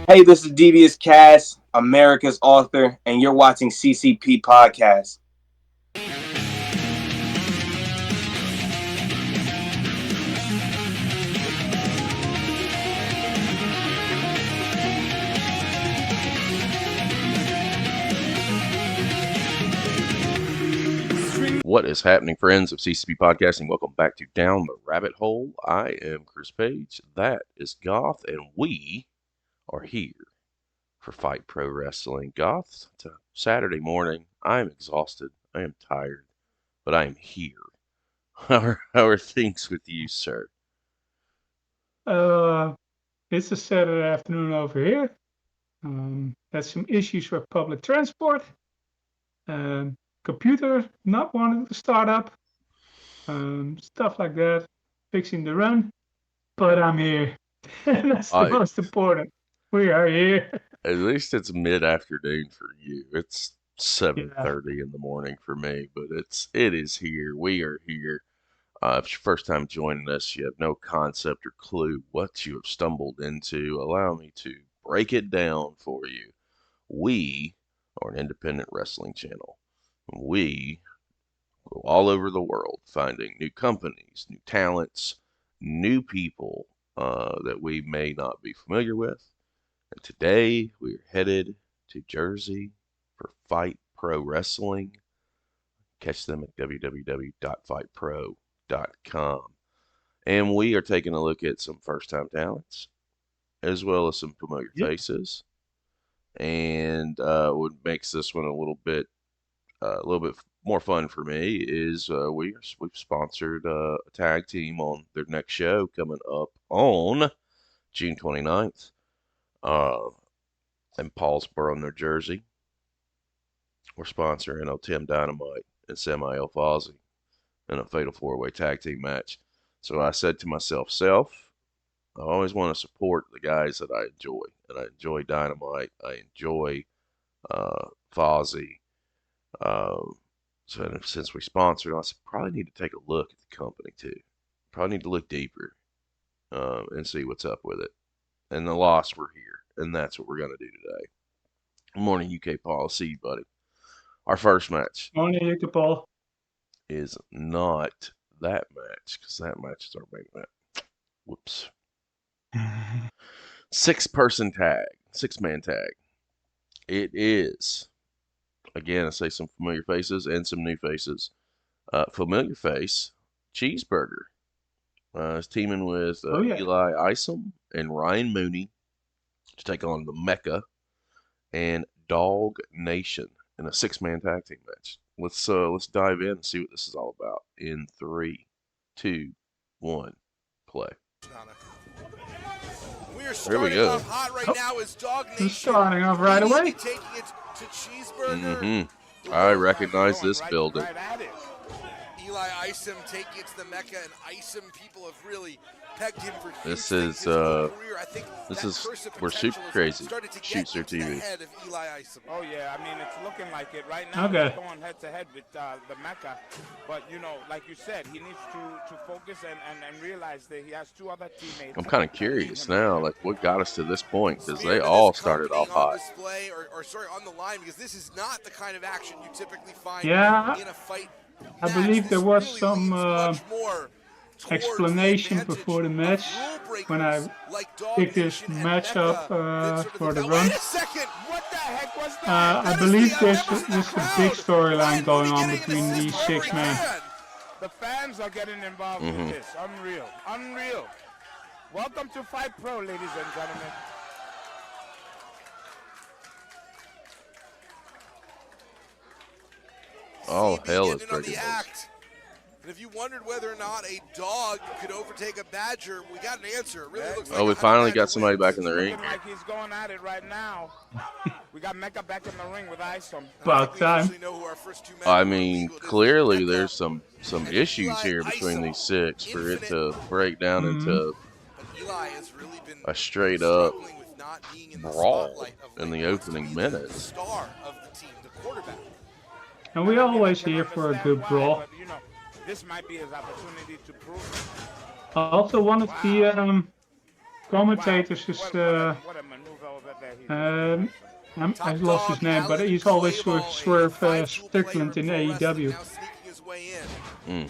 Hey, this is Devious Cass, America's author, and you're watching CCP Podcast. What is happening, friends of CCP Podcasting? Welcome back to Down the Rabbit Hole. I am Chris Page. That is Goth, and we are here for Fight Pro Wrestling. Goth, it's a Saturday morning. I am exhausted. I am tired, but I am here. How are things with you, sir? Uh, it's a Saturday afternoon over here. Had some issues with public transport. Computer not wanting to start up. Stuff like that. Fixing the run. But I'm here. That's the most important. We are here. At least it's mid-afternoon for you. It's Yeah. 7:30 in the morning for me, but it is here. We are here. If it's your first time joining us, you have no concept or clue what you have stumbled into. Allow me to break it down for you. We are an independent wrestling channel. We go all over the world finding new companies, new talents, new people that we may not be familiar with. And today we are headed to Jersey for Fight Pro Wrestling. Catch them at www.fightpro.com. And we are taking a look at some first-time talents, as well as some familiar faces. And what makes this one a little bit more fun for me is we've sponsored a tag team on their next show coming up on June 29th in Paulsboro, New Jersey. We're sponsoring Tim Dynamite and Samael Fawzi in a fatal four-way tag team match. So I said to myself, I always want to support the guys that I enjoy. And I enjoy Dynamite. I enjoy Fawzi. So since we sponsored, I said, probably need to take a look at the company too. Probably need to look deeper and see what's up with it. And the loss, we're here. And that's what we're going to do today. Good morning, UK Paul. I'll see you, buddy. Our first match. Morning, UK Paul. Is not that match, because that match is our main event. Whoops. 6-person tag. 6-man tag. It is, again, I say some familiar faces and some new faces. Familiar face, Cheeseburger. Is teaming with Eli Isom and Ryan Mooney to take on the MECCA and Dawgnation in a 6-man tag team match. Let's dive in and see what this is all about. In 3, 2, 1, play. Here we go. Hot right now is Dawgnation. Starting off right away. Taking it to Cheeseburger. I recognize this building. Right Eli Isom taking it to the MECCA, and Isom people have really pegged him for this is where Super Crazy shoots their TV. Oh yeah, I mean it's looking like it right now. He's going head to head with the MECCA, but like you said, he needs to focus and realize that he has 2 other teammates. I'm kind of curious now, like what got us to this point, because they all started off hot. On the line, because this is not the kind of action you typically find in a fight. I believe there was some explanation before the match when I picked this match up for the run. I believe there's a big storyline going on between these 6 men. The fans are getting involved with this. Unreal. Welcome to Fight Pro, ladies and gentlemen. Oh, hell is breaking loose. And if you wondered whether or not a dog could overtake a badger, we got an answer. It really looks like we finally got somebody back in the ring. Like he's going at it right now. We got MECCA back in the ring with Isom. About time. I mean, clearly there's some issues here between these 6 for it to break down into a straight up brawl in the opening minutes. And we're always here for a good brawl. This might be his opportunity to prove. Also, one of the commentators is I lost his name, but he's always Swerve Strickland in AEW. And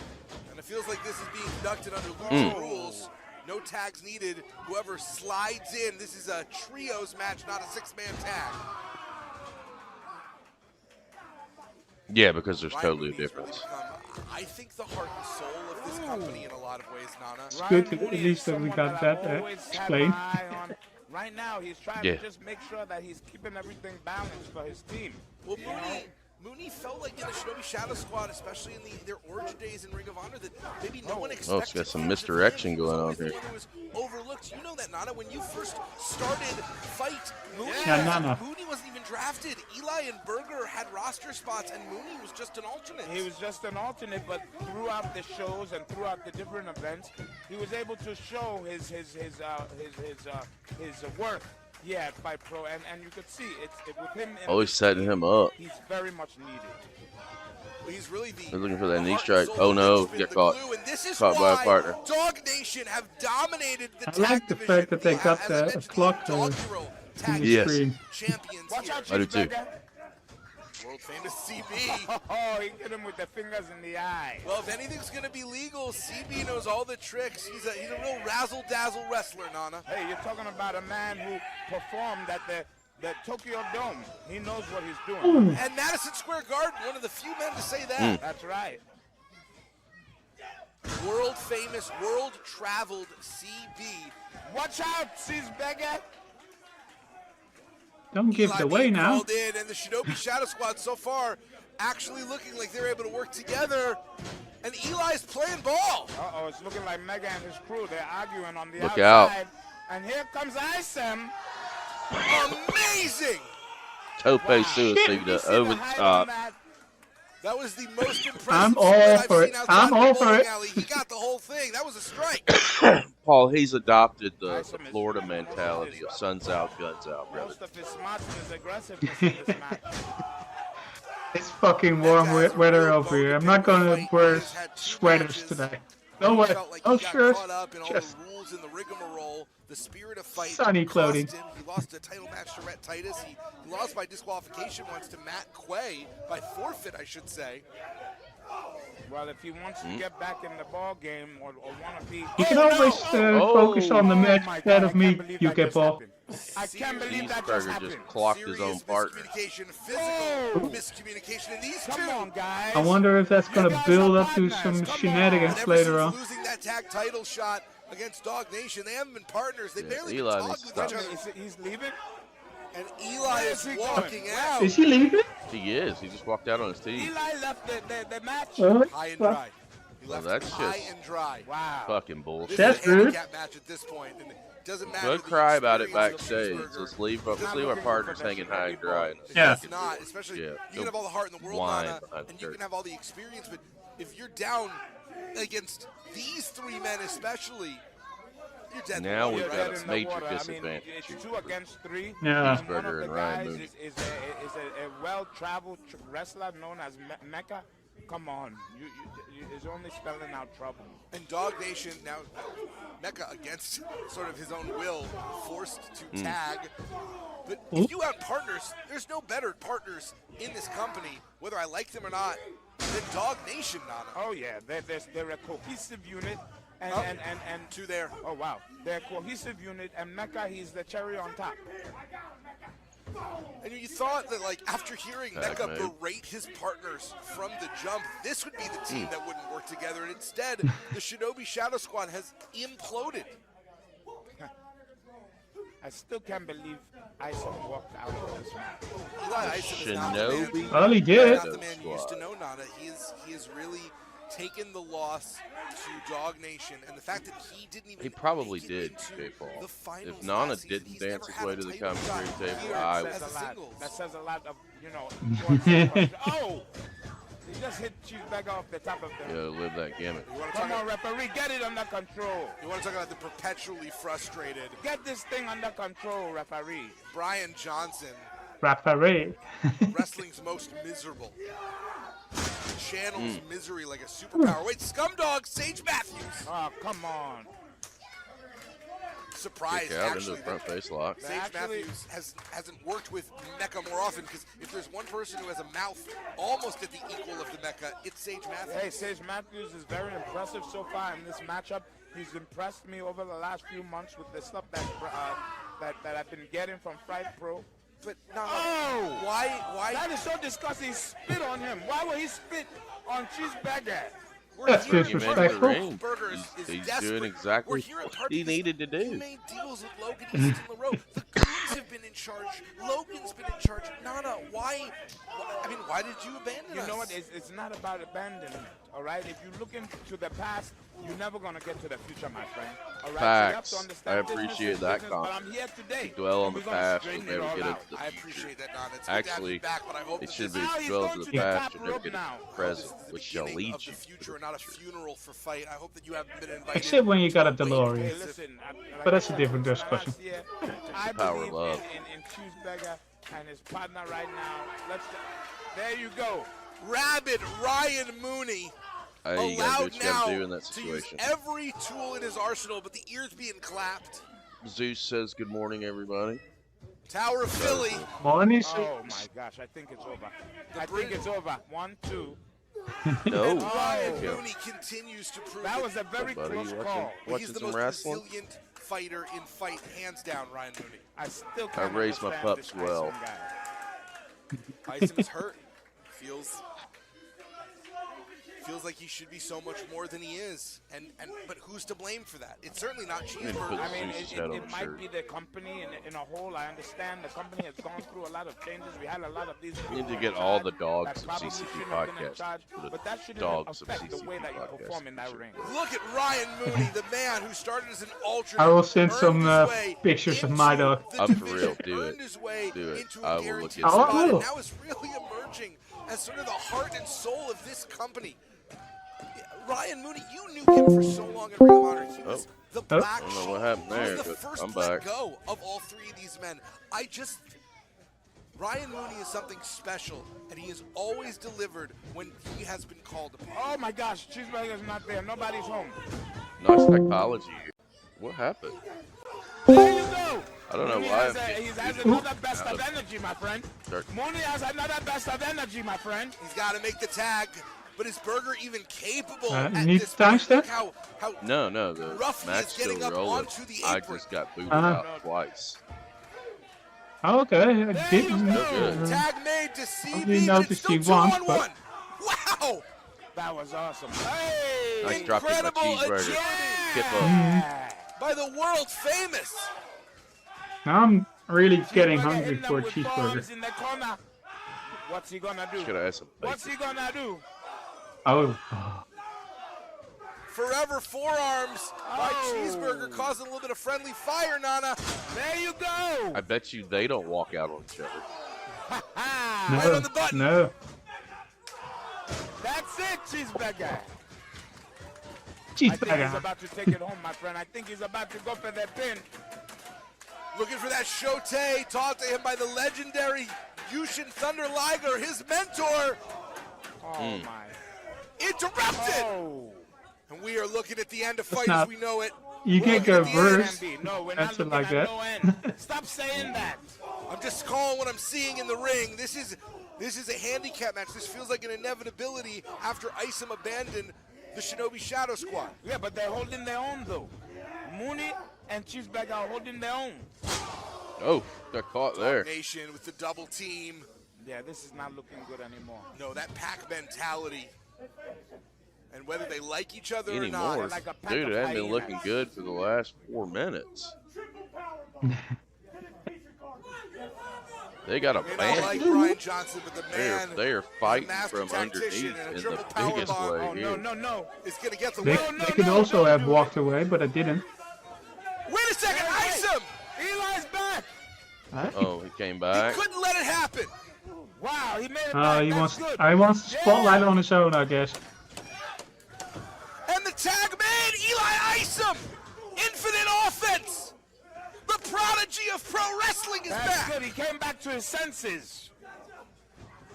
it feels like this is being conducted under Lucha rules. No tags needed. Whoever slides in, this is a trios match, not a 6-man tag. Yeah, because there's Ryan totally a Mooney's really difference. become, I think, the heart and soul of this company in a lot of ways, Nana. It's good at least that we got that explained. Right now, he's trying to just make sure that he's keeping everything balanced for his team. Well, Mooney felt like in the Shinobi Shadow Squad, especially in their origin days in Ring of Honor, that maybe no one expected. Oh, it's got some misdirection going on here. Overlooked. You know that, Nana, when you first started FIGHT, Mooney wasn't even drafted. Eli and Berger had roster spots, and Mooney was just an alternate. He was just an alternate, but throughout the shows and throughout the different events, he was able to show his worth. Yeah, Fight Pro, and you could see with him. Always setting him up. He's very much needed. Well, he's really They're looking for that knee strike. Oh no, get caught. Caught by a partner. Dawgnation have dominated the I like the fact that they got a clock in the screen. Watch out, I do too. World famous CB. Oh, he hit him with the fingers in the eye. Well, if anything's gonna be legal, CB knows all the tricks. He's a real razzle-dazzle wrestler, Nana. Hey, you're talking about a man who performed at the Tokyo Dome. He knows what he's doing. And Madison Square Garden, one of the few men to say that. That's right. World famous, world traveled CB. Watch out, Cheeseburger. Don't give it away now. In, and the Shinobi Shadow Squad so far actually looking like they're able to work together. And Eli's playing ball. Uh-oh, it's looking like Mega and his crew. They're arguing on the Look outside. out. And here comes Isom. Amazing. Tope Suicida over the top. That was the most impressive. I'm all for it. I'm all for it. He got the whole thing. That was a strike. Paul, he's adopted the Florida mentality of suns out, guns out, brother. Most of his smarts is aggressiveness in this match. It's fucking warm weather over here. I'm not gonna wear sweaters today. No way. Oh, sure. Just in the rigmarole, the spirit of fight. Sunny clothing. He lost a title match to Titus. He lost by disqualification once to Matt Quay, by forfeit, I should say. Well, if he wants to get back in the ball game or want to be, you can always focus on the match instead of me. You get ball. I can't believe that just happened. just clocked his own partner. Physical miscommunication in these two. Come on, guys. I wonder if that's gonna build up to some shenanigans later on. Losing that tag title shot against Dawgnation, they haven't been partners. They barely Eli talk needs to with stop. each other. He's leaving. And Eli is walking out. Is he leaving? He is. He just walked out on his team. Eli left the match. High and dry. He left that's high just and dry. Wow. Fucking bullshit. That's This is a rude. handicap match at this point. And it doesn't matter. Good cry about it backstage. Let's leave our partners hanging high and dry. Yeah. It's not, especially you can have all the heart in the world, Whine Nana, behind the and you curtain. can have all the experience, but if you're down against these three men especially, you're dead. Now in the we've water. got a major disadvantage. It's 2 against 3. Yeah. And one of Cheeseburger the and Ryan guys Mooney. is a well-traveled wrestler known as MECCA. Come on, is only spelling out trouble. And Dawgnation now, MECCA against sort of his own will, forced to tag. But if you have partners, there's no better partners in this company, whether I like them or not, than Dawgnation, Nana. Oh yeah, they're a cohesive unit. And to their. Oh wow, they're a cohesive unit, and MECCA, he's the cherry on top. And you thought that, like, after hearing Tag MECCA move. berate his partners from the jump, this would be the team that wouldn't work together. And instead, the Shinobi Shadow Squad has imploded. I still can't believe Isom walked out of this match. Eli Isom is not the man. Shinobi Well, he did. Not the man you used to know, Nana. He is really taken the loss to Dawgnation, and the fact that he didn't even. He probably make it did, into J-Paul. the finals If Nana last season. didn't He's dance never his had way a to the title commentary shot table, here I as would. a singles. That says a lot of, importance. Oh! He just hit Cheeseburger off the top of the. Yeah, live that gimmick. You want to Come talk on, referee, get it under control. You want to talk about the perpetually frustrated Get this thing under control, referee. Brian Johnson, Referee. wrestling's most miserable. Channels misery like a superpower. Wait, Scumdog, Sage Matthews. Oh, come on. surprised Kick out into actually the front face lock. Sage Matthews hasn't worked with MECCA more often, because if there's one person who has a mouth almost at the equal of the MECCA, it's Sage Matthews. Hey, Sage Matthews is very impressive so far in this matchup. He's impressed me over the last few months with the stuff that I've been getting from Fight Pro. But why? That is so disgusting. He spit on him. Why would he spit on Cheeseburger? That's disrespectful. He's doing exactly what he needed to do. You made deals with Logan East in the row. The Goons have been in charge. Logan's been in charge. Nana, why? I mean, why did you abandon us? You know what? It's not about abandonment. All right. If you look into the past, you're never gonna get to the future, my friend. All right. Facts. So you have to understand I appreciate that business, but I'm here today. Dwell on the past, past and never get into the I future. appreciate that, Nana. It's Actually, back, but I hope it should be Now he's dwell going to to the the past top and never rope get into now. the present, This is the which shall beginning lead of you the to future, the not a future. funeral for Fight. I hope that you haven't been invited. Except when you got a Hey, DeLorean. listen, But that's a different discussion. I Power believe of love. in Cheeseburger and his partner right now. There you go. Rabid Ryan Mooney. Hey, you gotta do allowed what you gotta now do in that to use situation. every tool in his arsenal, but the ears being clapped. Zeus says good morning, everybody. Tower of Philly. Money. Oh my gosh, I think it's over. I think it's over. 1, 2. No. Ryan Yeah. Mooney continues to prove That was a very Buddy, close you call. he's watching the some most wrestling? resilient fighter in Fight, hands down, Ryan Mooney. I still can't raised my understand pups this well. Isom guy. Isom is hurt. Feels like he should be so much more than he is, but who's to blame for that? It's certainly not Cheeseburger. I mean, Zeus's head on it the might shirt. be the company in a whole. I understand the company has gone through a lot of changes. We had a lot of these. We need to people get in all charge the dogs that of probably CCP shouldn't have been in podcast. charge, For the but that shouldn't dogs of affect the CCP way that you podcast. perform in that ring. Look at Ryan Mooney, the man who started as an alternate. I will send earned some his way pictures of my into dog. the I'm for division, real. Do earned it. his way Do it. into I a will guaranteed look into spot, it. and now is really emerging as sort of the heart and soul of this company. Ryan Mooney, you knew him for so long in Ring of Honor. He was the black I don't know sheep. what happened He there, was the but first I'm to let back. go of all three of these men. Ryan Mooney is something special, and he has always delivered when he has been called upon. Oh my gosh, Cheeseburger's not there. Nobody's home. Nice psychology. What happened? There you go. I don't know Mooney why. has another best of energy, my friend. Start- Mooney has another best of energy, my friend. He's got to make the tag, but is Burger even capable you at need this time point? step? Look how No, the rough he match is getting still up rolling. onto the I apron. just got booted Uh-huh. out twice. Oh, okay. I you didn't. go. good. Tag made to I CB, didn't but it's notice still he 2 won, on but- 1. Wow! That was awesome. Hey! Nice drop kick by Incredible Cheeseburger. agility Skip up. Yeah. by the world famous. Now I'm really getting Cheeseburger hungry hitting them for a with cheeseburger. bombs in the corner. What's he gonna do? Should have had some What's bacon. he gonna do? Oh. Forever forearms by Oh. Cheeseburger, causing a little bit of friendly fire, Nana. There you go. I bet you they don't walk out on each other. No, Right on the button. no. That's it, Cheeseburger. I think he's Cheeseburger. about to take it home, my friend. I think he's about to go for the pin. Looking for that Shote, taught to him by the legendary Yushin Thunder Liger, his mentor. Oh my. Interrupted. Oh. And we are looking at the end of That's Fight not- as we know it. You We're can't looking go at the end. verse. No, we're That's not it looking like at that. no end. Stop saying that. I'm just calling what I'm seeing in the ring. This is a handicap match. This feels like an inevitability after Isom abandoned the Shinobi Shadow Squad. Yeah, but they're holding their own though. Mooney and Cheeseburger are holding their own. Oh, got caught there. Dawgnation with the double team. Yeah, this is not looking good anymore. No, that pack mentality. And whether they like each other or Anymore. not. like a pack Dude, of it hasn't been hyenas. looking good for the last 4 minutes. They got a May not band. like Brian Johnson, but the man They are is a fighting master from tactician underneath and a in the triple power biggest bomb. way Oh here. no. is going to get the They, win. they could also have walked away, but I didn't. Wait a second, Hey, Isom! Eli's back. Huh? Oh, he came He back. couldn't let it happen. Wow, he made it Oh, back. he That's wants. good. I wants the spotlight on his own, I guess. And the tag made, Eli Isom! Infinite offense! The prodigy of pro wrestling is That's back! good. He came back to his senses.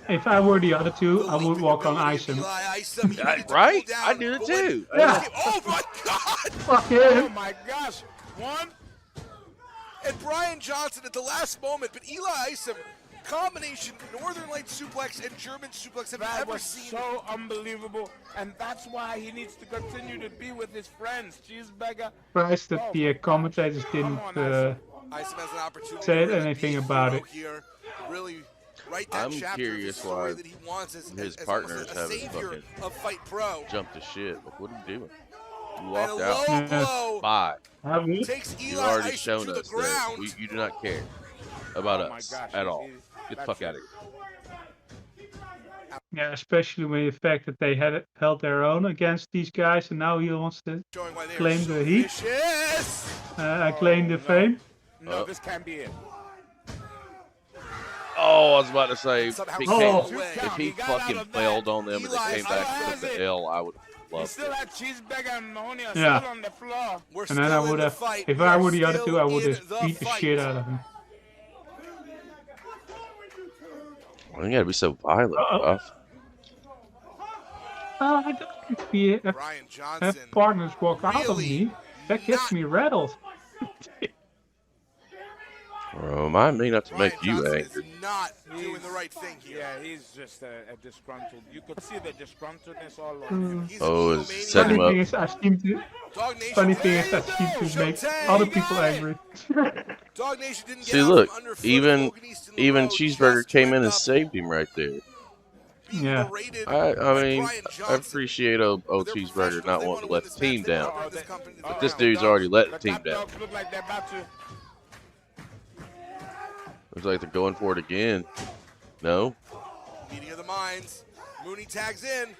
If I were the other two, The I would leaping walk on ability of Isom. Eli Isom. He needed to Right? pull down, I do it but when- too. Yeah. Oh my God! Fuck Oh him. my gosh. 1, and Brian Johnson at the last moment, but Eli Isom, combination Northern Light suplex and German suplex have That ever was seen. so unbelievable, and that's why he needs to continue to be with his friends. Cheeseburger. Surprised that the commentators didn't Isom has an opportunity say to really anything be a about hero it. here. Really write that I'm chapter curious of his story why that he wants as his as partners almost a haven't savior fucking of Fight Pro. Jump to shit. Like, what are you doing? You And walked a out. low blow Bye. takes You've Eli already Isom shown to the us that ground. you do not care about Oh my us gosh, at all. he's- Get the fuck out of here. Yeah, especially when the fact that they had held their own against these guys, and now he wants to Showing why they are claim so the heat, vicious. claim the fame. No, this can't be it. Oh, I was about to say, Somehow if saved he, away. if he He got out fucking of that. failed on them and Eli they came back and has took it. the L, I would have He loved still it. had Cheeseburger and Mahoney are Yeah. still on the floor. We're And then I still in would the have, fight. if We I are were the other still two, I would in have the beat the fight. shit out of him. Well, you gotta be so violent, buff. I don't think if Brian Johnson. partners walk out on really me, that gets not- me rattled. Remind me not to Brian make you Johnson angry. is not doing the right thing here. Yeah, he's just a disgruntled. You could see the disgruntledness all over him. He's Oh, an is egomaniac. setting him Funny up. thing is, I seem to. Dawgnation. Funny thing is, There I you seem go. to make Showtime. other You people got it. angry. Dawgnation didn't get See, out look, from underfoot of even Logan East in the even road, Cheeseburger just came in tripped and up, saved him right there. being Yeah. berated I by mean, Brian I Johnson. appreciate old They're Cheeseburger professionals. not They wanting to wanna let win the this team match. They down. wanna bring this company to the But this ground. dude's already let the The team top down. dogs look like they're about to. Looks like they're going for it again. No? Meeting of the minds. Mooney tags in.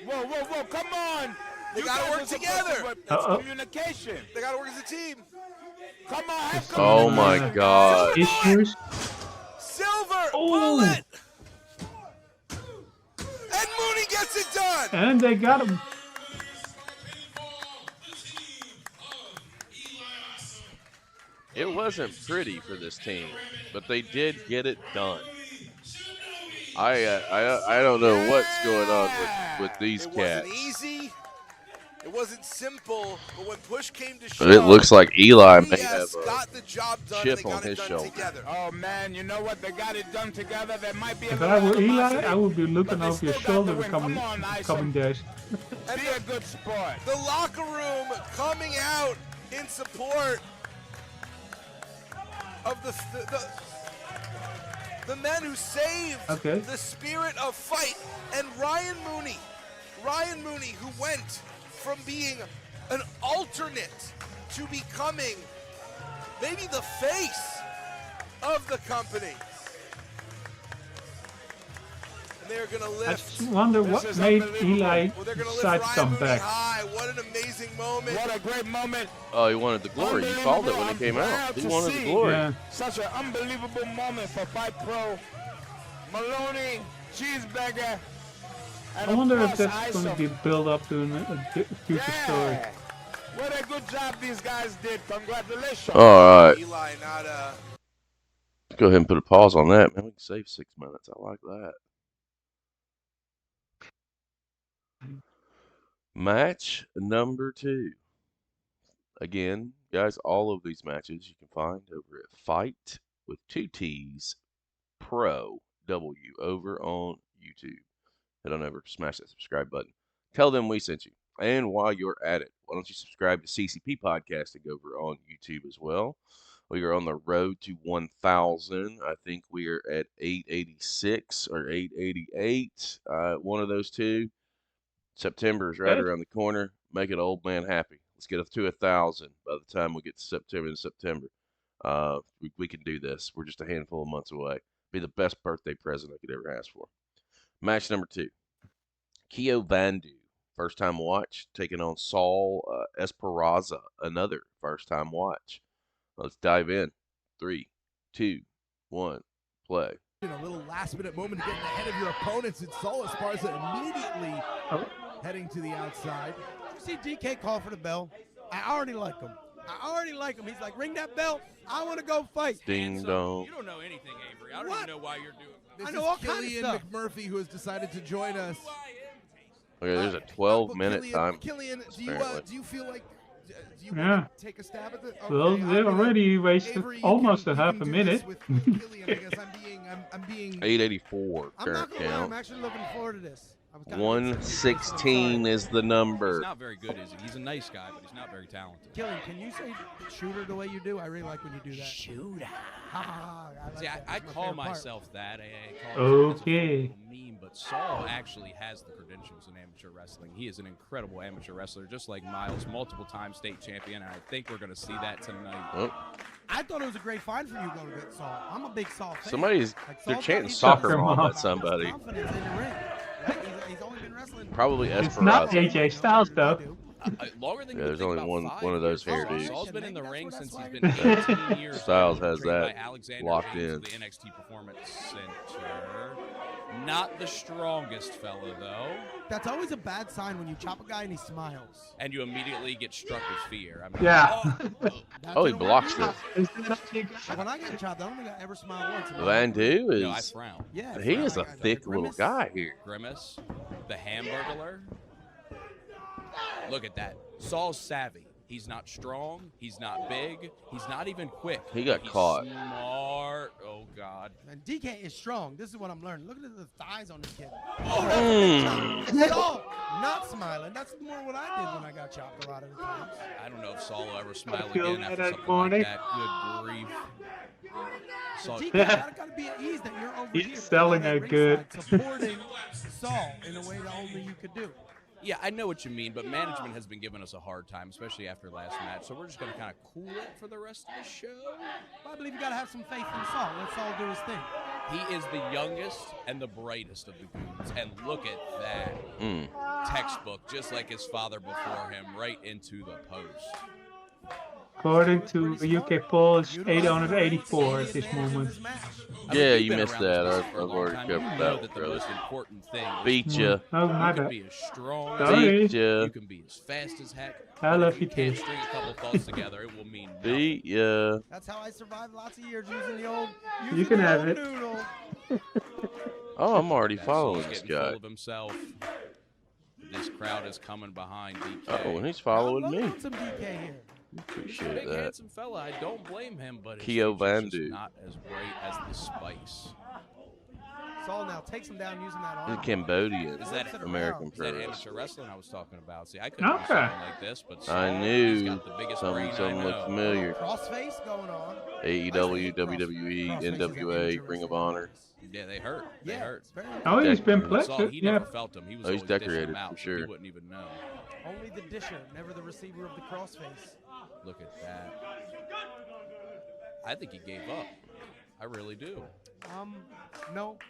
Whoa, whoa, whoa! Come on! They You gotta guys work are supposed together. to work. That's Uh-oh. communication. They got to work as a team. Come on, have Oh my communication, God. guys. Issues. Silver Oh. bullet. And Mooney gets it done. And they got him. It wasn't pretty for this team, but they did get it done. I don't know what's going on with these It cats. wasn't easy. It wasn't simple. But when push came to shove, But it looks like Eli may have yes, a got the job done. chip and they got on it his done shoulder. together. Oh man, you know what? They got it done together. There might be a If little I were Eli, animosity, I would be looking but they over your still got shoulder the the win. coming Come on, Isom. coming days. Be a good sport. The locker room coming out in support of the men who saved Okay. the spirit of fight. And Ryan Mooney, who went from being an alternate to becoming maybe the face of the company. And they're going to I lift. just wonder This what is made unbelievable. Eli Well, they're going to lift decide to Ryan come Mooney back. high. What an amazing moment. What a great moment. Oh, he wanted the glory. He called it when it came out. He wanted the glory. Yeah. Such an unbelievable moment for Fight Pro. Maloney, Cheeseburger, and I wonder of if course, that's going to Isom. be built up to a future story. Yeah. What a good job these guys did. Congratulations. All right. Eli not Let's go ahead and put a pause on that, man. We can save 6 minutes. I like that. Match number 2. Again, guys, all of these matches you can find over at Fight with 2 T's Pro W over on YouTube. Head on over, smash that subscribe button. Tell them we sent you. And while you're at it, why don't you subscribe to CCP Podcasting over on YouTube as well? We are on the road to 1,000. I think we are at 886 or 888. One of those two. September is right Good. around the corner. Make an old man happy. Let's get up to 1,000 by the time we get to September. We can do this. We're just a handful of months away. Be the best birthday present I could ever ask for. Match number 2. Vandu, first time watch, taking on Saul Esparza, another first time watch. Let's dive in. 3, 2, 1, play. A little last-minute moment to get ahead of your opponents, and Saul Esparza immediately heading to the outside. See DK call for the bell. I already like him. He's like, ring that bell. I want to go fight. Ding dong. You don't know anything, Avery. I don't What? even know why you're doing this. This I know is all kinds of Killian stuff. McMurphy, who has decided to join us. Okay, there's a 12-minute Killian, time. Killian, apparently. do you feel like Do you Yeah. want to take a stab at it? Okay, Well, they already wasted Avery, almost you a can half a do minute. this with Killian, I guess I'm being 884 I'm current not gonna lie, I'm count. actually looking forward to this. I was kinda 116 is the He's number. not very good, is he? He's a nice guy, but he's not very talented. Killian, can you say shooter the way you do? I really like when you do that. Shooter. I like See, that. I That's my call favorite part. myself that. I call it it's a Okay. little mean, but Saul actually has the credentials in amateur wrestling. He is an incredible amateur wrestler, just like Myles, multiple-time state champion, and I think we're going to see that tonight. Oh, I thought it was a great find for you going to get Saul. I'm a big Saul fan. somebody's Like, they're Saul's chanting got- he's soccer got mom some at somebody. confidence in the ring. Right? He's only been wrestling. Probably It's not Esparza. AJ Styles, though. Longer than Yeah, you there's think, only about one of those 5 years. hairdos. Saul's been in the That's ring what- since that's he's why been I 18 years Styles old, has trained that by Alexander locked James in. of the NXT Performance Center. Not the strongest fella, though. That's always a bad sign when you chop a guy and he smiles. And you immediately get struck with fear. I mean, Yeah. That Oh, he didn't work blocks out. it. When I get chopped, I don't think I ever smiled once. Vandu no, I is frown. Yeah, he frown. is a I thick little grimace. guy here. Grimace, the Hamburglar. Look at that. Saul's savvy. He's not strong. He's not big. He's not even quick. He got but he's caught. Smart. Oh God. And DK is strong. This is what I'm learning. Look at the thighs on this kid. Saul, not smiling. That's more what I did when I got chopped a lot of the times. I don't know if Saul will ever smile feel again after that something morning. like that. Good grief. So Saul, DK gotta be at ease that you're over He's here selling at it good. ringside, supporting Saul in a way that only you could do. yeah, I know what you mean, but management has been giving us a hard time, especially after last match. So we're just going to kind of cool it for the rest of the show. Well, I believe you gotta have some faith in Saul. Let Saul do his thing. He is the youngest and the brightest of the goons. And look at that. Mm. Textbook, just like his father before him, right into the post. According to UK poll, it's 884 at this moment. I mean, Yeah, you've you been missed around that. this I've for a long already time. covered You that know one, that the brother. most important thing is Beat ya. Oh, you my can bad. be as strong Sorry. Beat you ya. can be as fast as heck. I but love if you can't too. string a couple thoughts together, it will mean nothing. Beat ya. That's how I survived lots of years using the old. You can have it. Noodle. Oh, I'm already That following Saul's this getting full guy. of himself. This crowd is coming behind DK. Oh, and he's following I'm me. loving some DK here. He's a Appreciate big, that. handsome fella. I don't blame him, but his Keo features just Vandu. not as bright as the spice. Saul now takes him down using that He's arm. Cambodian Is that American Is that pro. amateur wrestling I was talking about? See, I couldn't do Okay. something like this, but Saul, I he's knew got the biggest brain something I looked know. familiar. Crossface going on. AEW, WWE, NWA, Ring of Honor. Yeah, they hurt. They Yeah, hurt. it's very Oh, he's been Decorated. Saul, pledged. he Yeah. never felt him. He was Oh, he's always dishing decorated, them out, for so he sure. wouldn't even know. only the disher, never the receiver of the crossface. Look at that. I think he gave up. I really do. Nope,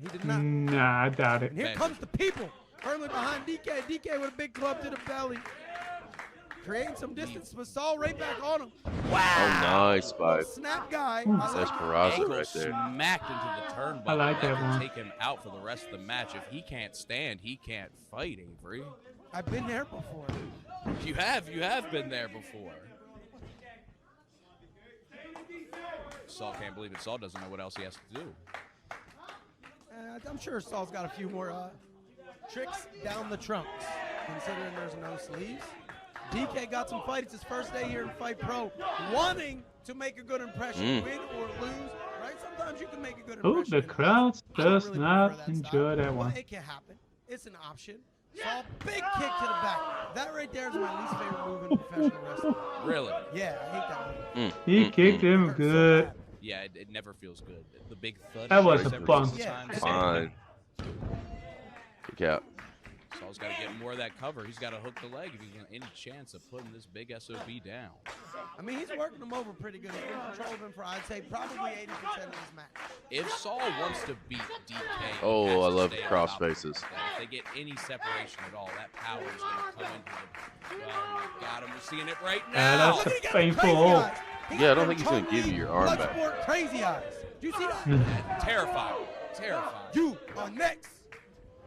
he did not. Nah, I doubt it. And here Man. comes the people, firmly behind DK. DK with a big club to the belly. Creating some distance, but Saul right back on him. Oh, nice spike. Snap guy. That's I like it. Esparza Ankle right there. smacked into the turnbuckle. I like that could one. take him out for the rest of the match. If he can't stand, he can't fight, Avery. I've been there before. You have been there before. Saul can't believe it. Saul doesn't know what else he has to do. I'm sure Saul's got a few more tricks down the trunks, considering there's no sleeves. DK got some fight. It's his first day here in Fight Pro, wanting to make a good impression, win or lose. Right? Sometimes you can make a good Oh, impression. the and crowd I don't does really not prefer that enjoy style, that but one. it can happen. It's an option. Saul, big kick to the back. That right there is my least favorite move in professional wrestling. Really? Yeah, I hate that move. He kicked him Hurts so good. bad. Yeah, it never feels good. The big thud. That was every a single bump. time. Yeah. Fine. Kick out. Saul's got to get more of that cover. He's got to hook the leg if he's got any chance of putting this big SOB down. I mean, he's working him over pretty good. He's been in control of him for, I'd say, probably 80% of this match. If Saul wants to beat DK, he Oh, has I to love stay on cross top of faces. that. If they get any separation at all, that power is going to come into the. Oh my God, I'm seeing it right now. that's Look, he got painful. crazy eyes. He Yeah, I got don't think he's gonna Chun give you Li your arm back. Bloodsport crazy eyes. Do you see that? Terrifying. Terrifying. You are next.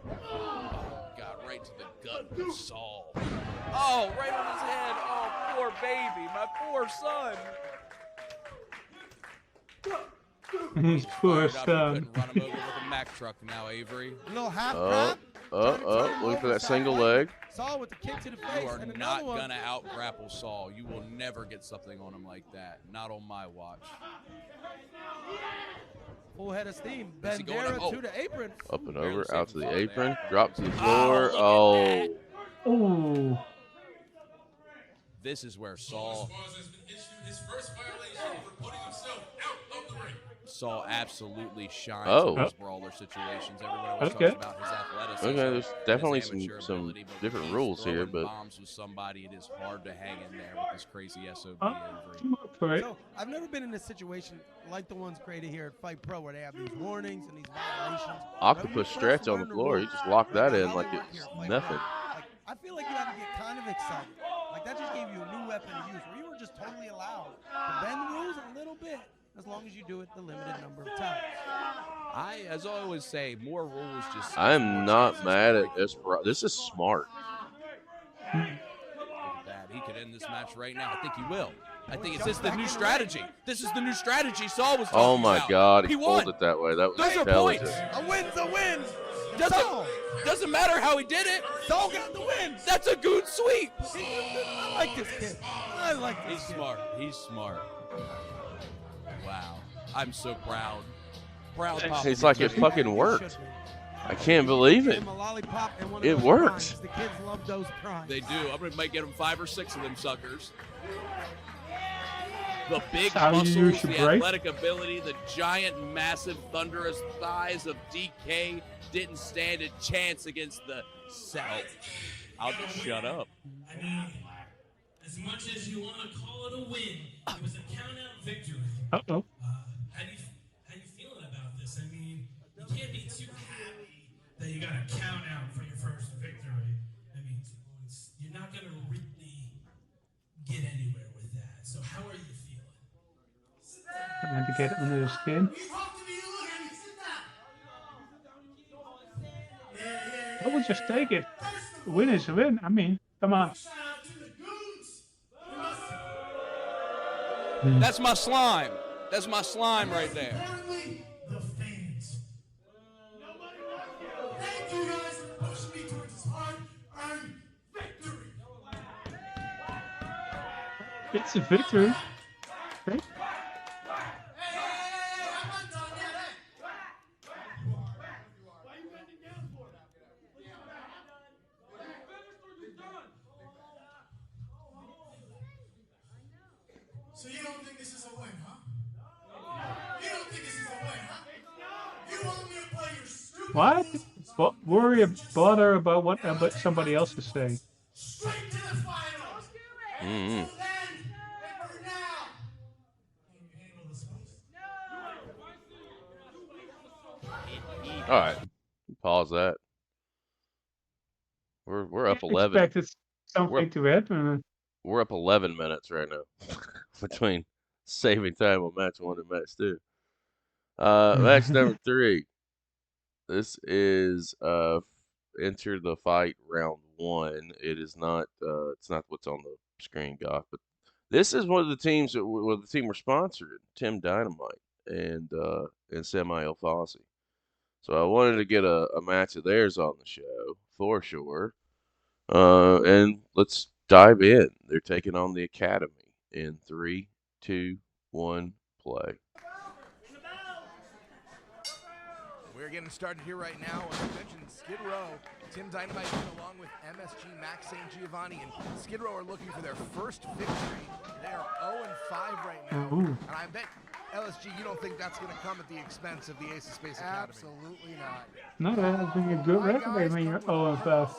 Oh, God, right to the gut of Saul. Oh, right on his head. Oh, poor baby. My poor son. His poor Fired up. You son. couldn't run him over with a Mack truck now, Avery. A little half Oh. crab. Looking for that single leg. Saul with the kick to the face. You are and not one. going to out-grapple Saul. You will never get something on him like that. Not on my watch. Full head of steam. Bandera to the apron. Up and over, out to the apron. Drop to the floor. Oh. This is where Saul absolutely shines in those brawler situations. Everyone always talks about his athleticism. Okay, there's definitely some different rules here, but bombs with somebody, it is hard to hang in there with this crazy SOB injury. So I've never been in a situation like the ones created here at Fight Pro where they have these warnings and these violations. Octopus stretch on the floor. You just lock that in like it's nothing. I feel like you have to get kind of excited. Like that just gave you a new weapon to use where you were just totally allowed to bend the rules a little bit as long as you do it the limited number of times. As I always say, more rules just... I'm not mad at Esparza. This is smart. Look at that. He could end this match right now. I think he will. I think it's the new strategy. This is the new strategy Saul was talking about. Oh my God, he won. pulled it that way. That was Those are intelligent. points. A win's a win. Doesn't matter how he did it. Saul got the win. That's a good sweep. I like this kid. I like this He's kid. smart. He's smart. Wow. I'm so proud. Proud Papa. It's like it fucking worked. I can't believe it. It worked. The kids love those primes. They do. I might get them 5 or 6 of them suckers. The big How you muscles, use the your break? athletic ability, the giant, massive, thunderous thighs of DK didn't stand a chance against the South. I'll just shut up. I mean, as much as you want to call it a win, it was a count-out victory. Uh-oh. How you feeling about this? I mean, you can't be too happy that you got a count-out for your first victory. I mean, 2 points. You're not going to really get anywhere with that. So how are you feeling? I'm going to get under the skin. I will just take it. A win is a win. I mean, come on. That's my slime. That's my slime right there. The fans. Thank you guys for pushing me towards this hard-earned victory. It's a victory. Okay. So you don't think this is a win, huh? You don't think this is a win, huh? You want me to play your stupid What? Worry, bother about what somebody else is saying. straight to the finals. So then, and for now, can you handle this one? All right, pause that. We're up 11. Expected something to happen. We're up 11 minutes right now between saving time on match 1 and match 2. Match number 3. This is enter the fight round 1. It is not. It's not what's on the screen, Goff. But this is one of the teams that the team we're sponsored, Team Dynamite and Samael Fawzi. So I wanted to get a match of theirs on the show for sure. And let's dive in. They're taking on the Academy in 3, 2, 1, play. We're getting started here right now. As I mentioned, Skid Row, Tim Dynamite along with MSG, Max St. Giovanni, and Skid Row are looking for their first victory. They are 0-5 right now. Ooh. And I bet, LSG, you don't think that's going to come at the expense of the Ace of Space Academy? Absolutely not. No, that's been a good record. I mean, you're 0-5.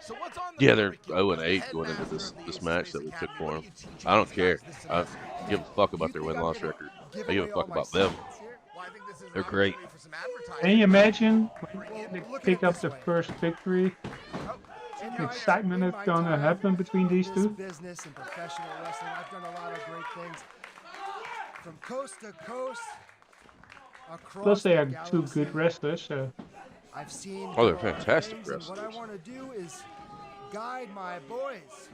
So what's on the Yeah, they're 0-8 going into this match that we took for them. I don't care. I give a fuck about their win-loss record. I give a fuck about them. They're great. Can you imagine when they pick up the first victory? The excitement that's going to happen between these two? Business and professional wrestling. I've done a lot of great things from coast to coast. Plus, they are two good wrestlers, so. I've seen. Oh, they're fantastic wrestlers. wrestlers. What I want to do is guide my boys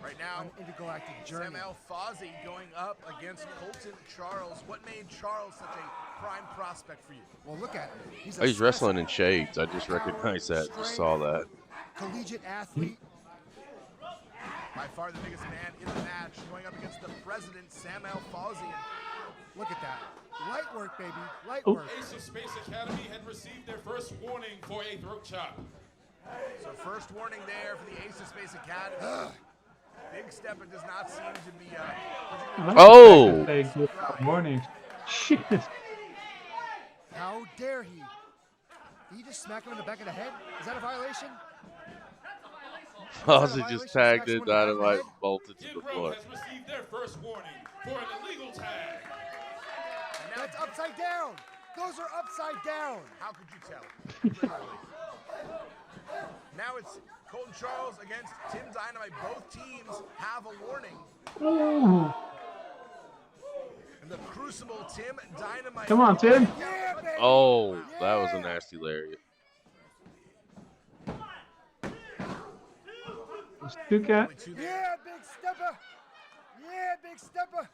right now on intergalactic journey. Samael Fawzi going up against Colton Charles. What made Charles such a prime prospect for you? Well, look at him. He's wrestling in shades. I just recognized that. Just saw that. Collegiate athlete. By far the biggest man in the match, going up against the president, Samael Fawzi. Look at that. Light work, baby. Light work. Ace of Space Academy had received their first warning for a throat chop. So first warning there for the Ace of Space Academy. Big Stepper does not seem to be oh! Warning. Shit. How dare he? Did he just smack him in the back of the head? Is that a violation? Fawzi just tagged it, Dynamite bolted to the floor. Has received their first warning for an illegal tag. That's upside down. Those are upside down. How could you tell? Now it's Colton Charles against Tim Dynamite. Both teams have a warning. Ooh. And the Crucible, Tim Dynamite. Come on, Tim. Oh, that was a nasty lariat. Cookout. Yeah, Big Stepper. Yeah, Big Stepper.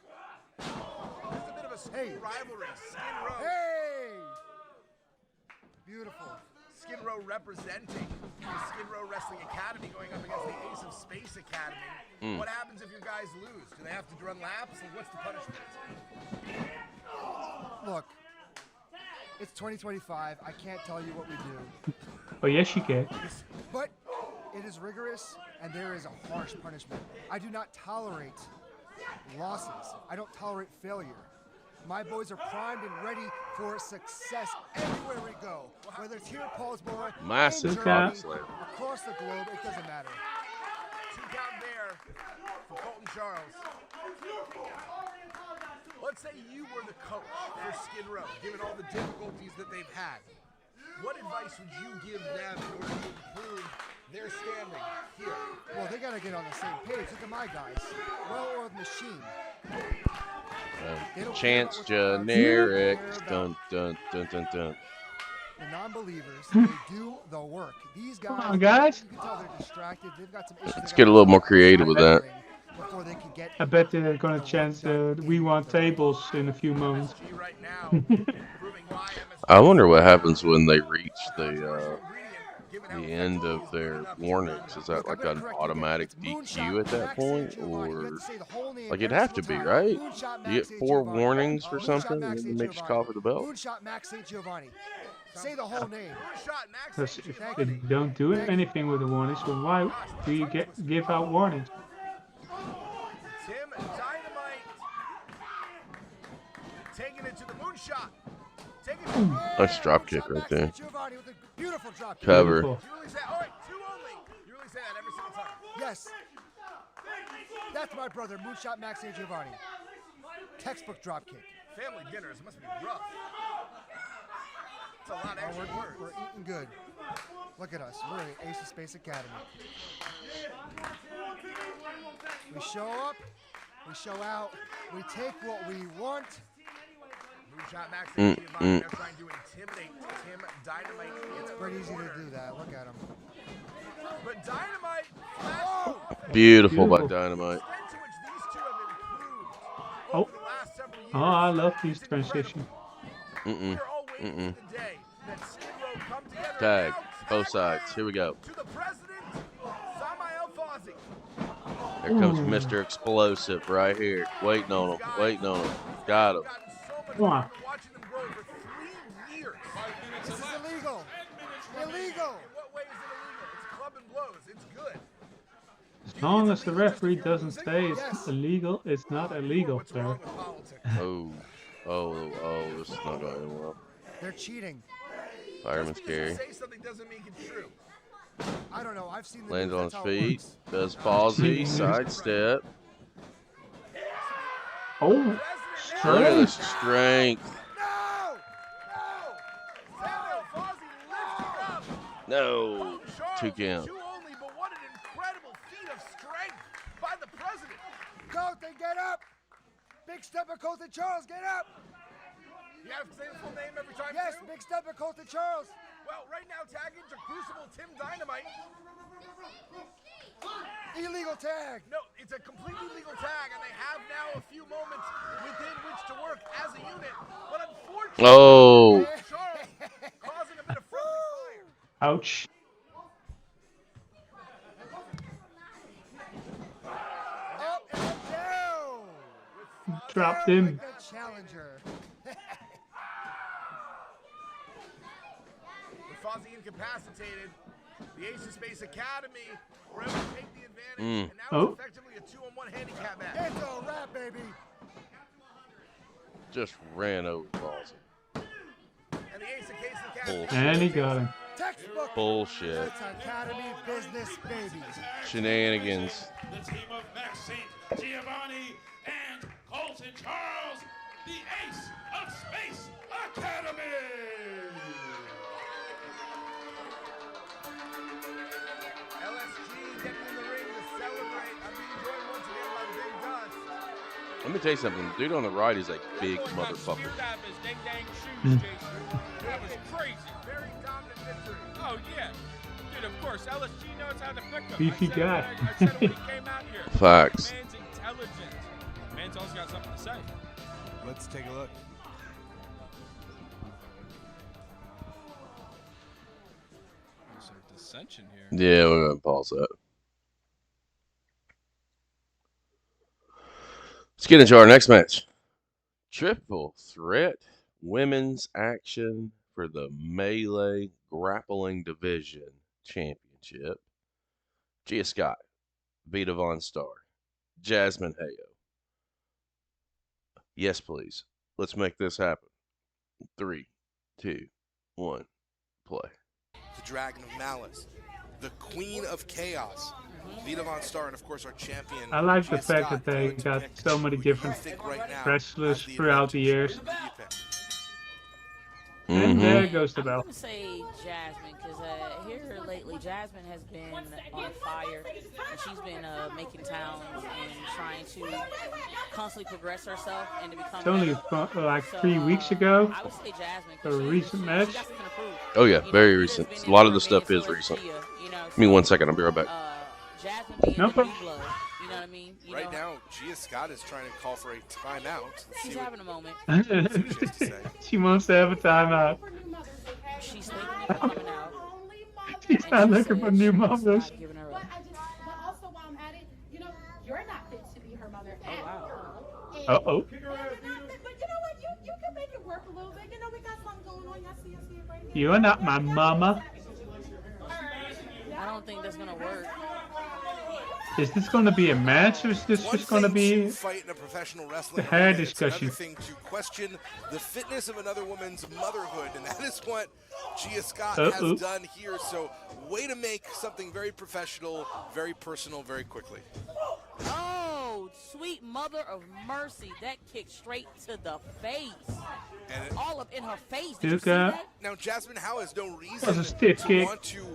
Just a bit of a school rivalry. Skin Row. Hey! Beautiful. Skin Row representing the Skin Row Wrestling Academy going up against the Ace of Space Academy. What happens if your guys lose? Do they have to run laps? Like, what's the punishment? Look, it's 2025. I can't tell you what we do. Oh, yes, you can. But it is rigorous, and there is a harsh punishment. I do not tolerate losses. I don't tolerate failure. My boys are primed and ready for success everywhere we go. Whether it's here at Paulsboro, Massive in Germany, slam. across the globe, it doesn't matter. 2 count there for Colton Charles. Let's say you were the coach for Skid Row, given all the difficulties that they've had. What advice would you give them in order to improve their standing here? Well, they got to get on the same page. Look at my guys. Well-oiled machine. Chance generic. Dun, dun, dun, dun, dun. The non-believers, they do the work. These guys, come on, guys. You can tell they're distracted. They've got some issues. Let's get a little more creative with that. Before they can get I bet they're going to chance we want tables in a few moments. I wonder what happens when they reach the end of their warnings. Is that like an automatic DQ at that point, or like it'd have to be, right? You get 4 warnings for something, and then they just call for the belt. Moonshot Max St. Giovanni. Say the whole name. Because if they don't do anything with the warnings, then why do you give out warnings? Tim Dynamite taking it to the moonshot. Nice drop kick right there. Beautiful drop kick. Cover. You really say, all right, 2 only. You really say that every single time. Yes. That's my brother, Moonshot Max St. Giovanni. Textbook drop kick. Family dinners must be rough. It's a lot of extra work. We're eating good. Look at us. We're in Ace of Space Academy. We show up. We show out. We take what we want. Moonshot Max and Giovanni, they're trying to intimidate Tim Dynamite. It's pretty easy to do that. Look at him. But Dynamite, Beautiful by Dynamite. Oh, I love these transitions. Tag, both sides. Here we go. To the president, Samael Fawzi. Here comes Mr. Explosive right here. Waiting on him. Waiting on him. Got him. Come on. Watching them grow for 3 years. This is illegal. Illegal. In what way is it illegal? It's club and blows. It's good. As long as the referee doesn't say it's illegal, it's not illegal, sir. Oh, this is not going in well. They're cheating. Fireman's carry. Say something doesn't make it true. I don't know. I've seen the Lands moves, on his that's how it feet. works. Does Fawzi. Sidestep. Oh, Look at the strength. No. 2 count. 2 only, but what an incredible feat of strength by the president. Colton, get up. Big stepper, Colton Charles, get up. You have to say the full name every time. Yes, too? big stepper, Colton Charles. Well, right now, tagging to Crucible Tim Dynamite. Illegal tag. No, it's a completely legal tag, and they have now a few moments within which to work as a unit. But unfortunately, Charles causing a bit of friendly fire. Ouch. Up and down. Dropped him. Like the challenger. With Fawzi incapacitated, the Ace of Space Academy were able to take the advantage, and now it's effectively a 2-on-1 handicap match. It's a wrap, baby. Just ran over Fawzi. And the Ace of Case Academy. And he got him. Textbook. Bullshit. It's Academy business, baby. Shenanigans. The team of Maxine, Giovanni, and Colton Charles, the Ace of Space Academy. LSG getting in the ring to celebrate. I'm being joined once again by the Big Dust. Let me tell you something. The dude on the right is a big motherfucker. That was crazy. Very dominant victory. Oh, yeah. Dude, of course, LSG knows how to pick them. Beefy guy. I said it when he came out here. Facts. Man's intelligent. Man's also got something to say. Let's take a look. There's some dissension here. Yeah, we're going to pause that. Let's get into our next match. Triple threat women's action for the Melee Grappling Division Championship. Gia Scott, Vita Von Starr, Jazmyne. Yes, please. Let's make this happen. 3, 2, 1, play. The Dragon of Malice, the Queen of Chaos, Vita Von Starr, and of course our champion. I like the Gia fact Scott. that they got so many different wrestlers throughout the years. And there goes the bell. I'm going to say Jazmyne, because here lately, Jazmyne has been on fire. And she's been making towns and trying to constantly progress herself and to become It's only like 3 weeks ago. I would say Jazmyne. A recent match. Oh, yeah, very recent. A lot of the stuff is recent. Give me 1 second. I'll be right back. Jazmyne being No the new problem. blood. You know what I mean? Right now, Gia Scott is trying to call for a timeout. Let's She's see having a moment. She wants to have a timeout. She's thinking of coming out. She's not looking for new mothers. But also, while I'm at it, you know, you're not fit to be her mother. Oh, wow. Uh-oh. But you know what? You can make it work a little bit. You know, we got something going on. Y'all see us here right here. You're not my mama. I don't think that's going to work. Is this going to be a match, or is this just going to be fight in a professional wrestling the hair arena, discussion? It's another thing to question the fitness of another woman's motherhood, and that is what Gia Scott has done here. So, way to make something very professional, very personal, very quickly. Oh, sweet mother of mercy. That kick straight to the face. And all up in her face. Did you see Duca. that? Now, Jazmyne Howe has no reason That was a stiff to kick. want to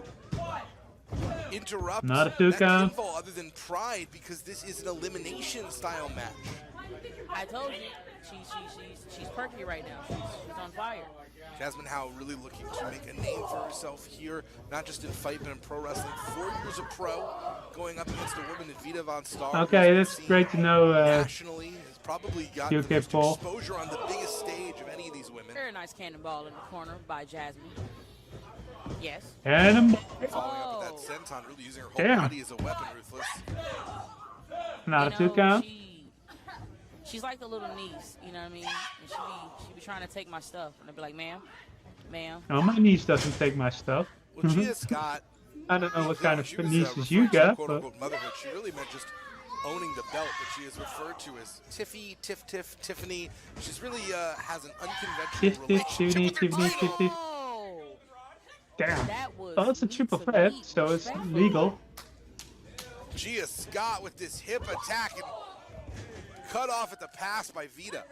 interrupt Not a that 2 count. pinfall other than pride, because this is an elimination style match. I told you. She's perky right now. She's on fire. Jazmyne Howe really looking to make a name for herself here, not just in fight, but in pro wrestling. 4 years of pro, going up against a woman in Vita Von Starr. Okay, that's great to know. Nationally, has probably got the UK most Paul. exposure on the biggest stage of any of these women. Very nice cannonball in the corner by Jazmyne. Yes. Cannonball. Following up with that senton, really using her whole Damn. body as a weapon, Ruthless. Not a 2 count. She's like the little niece, you know what I mean? And she be trying to take my stuff. And I'd be like, ma'am. No, my niece doesn't take my stuff. Well, Gia Scott, I don't know what kind of she was, nieces you referring to got, but quote-unquote motherhood, she really meant just owning the belt, but she is referred to as Tiffy, Tiffany. She's really has an unconventional relationship with her title. Damn. Oh, it's a triple threat, so it's legal. Gia Scott with this hip attack and cut off at the pass by Vita.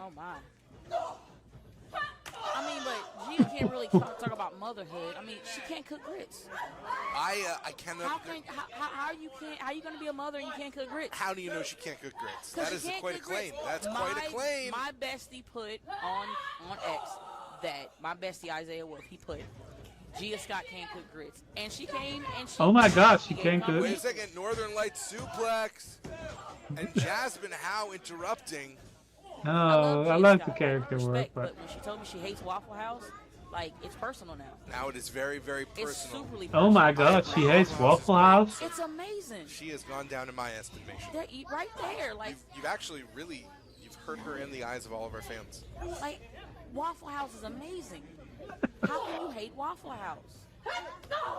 Oh, my. I mean, but Gia can't really talk about motherhood. I mean, she can't cook grits. I cannot. How you gonna be a mother and you can't cook grits? How do you know she can't cook grits? That is quite a claim. That's quite a claim. My bestie put on X that my bestie Isaiah Wolf, he put, Gia Scott can't cook grits. And she came and she... Oh my God, she can't cook. Wait a second, Northern Lights suplex. And Jazmyne Howe interrupting. No, I like the character work, but when she told me she hates Waffle House, like, it's personal now. Now it is very, very personal. It's superly personal. Oh my God, she hates Waffle House. It's amazing. She has gone down in my estimation. Right there, like you've actually really hurt her in the eyes of all of our fans. Like, Waffle House is amazing. How can you hate Waffle House?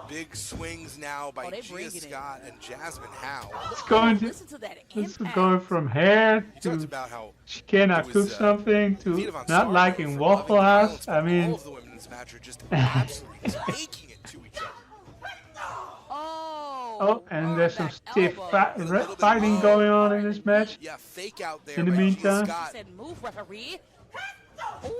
Big swings now by Gia Scott and Jazmyne Howe. It's going to, listen to that this is going from hair to about how she cannot cook something to not liking Waffle House. I mean, all of the women in this match are just absolutely taking it to each other. Oh, and there's some stiff fighting going on in this match. Yeah, fake out there. In the meantime. She said, "Move, referee." Ooh,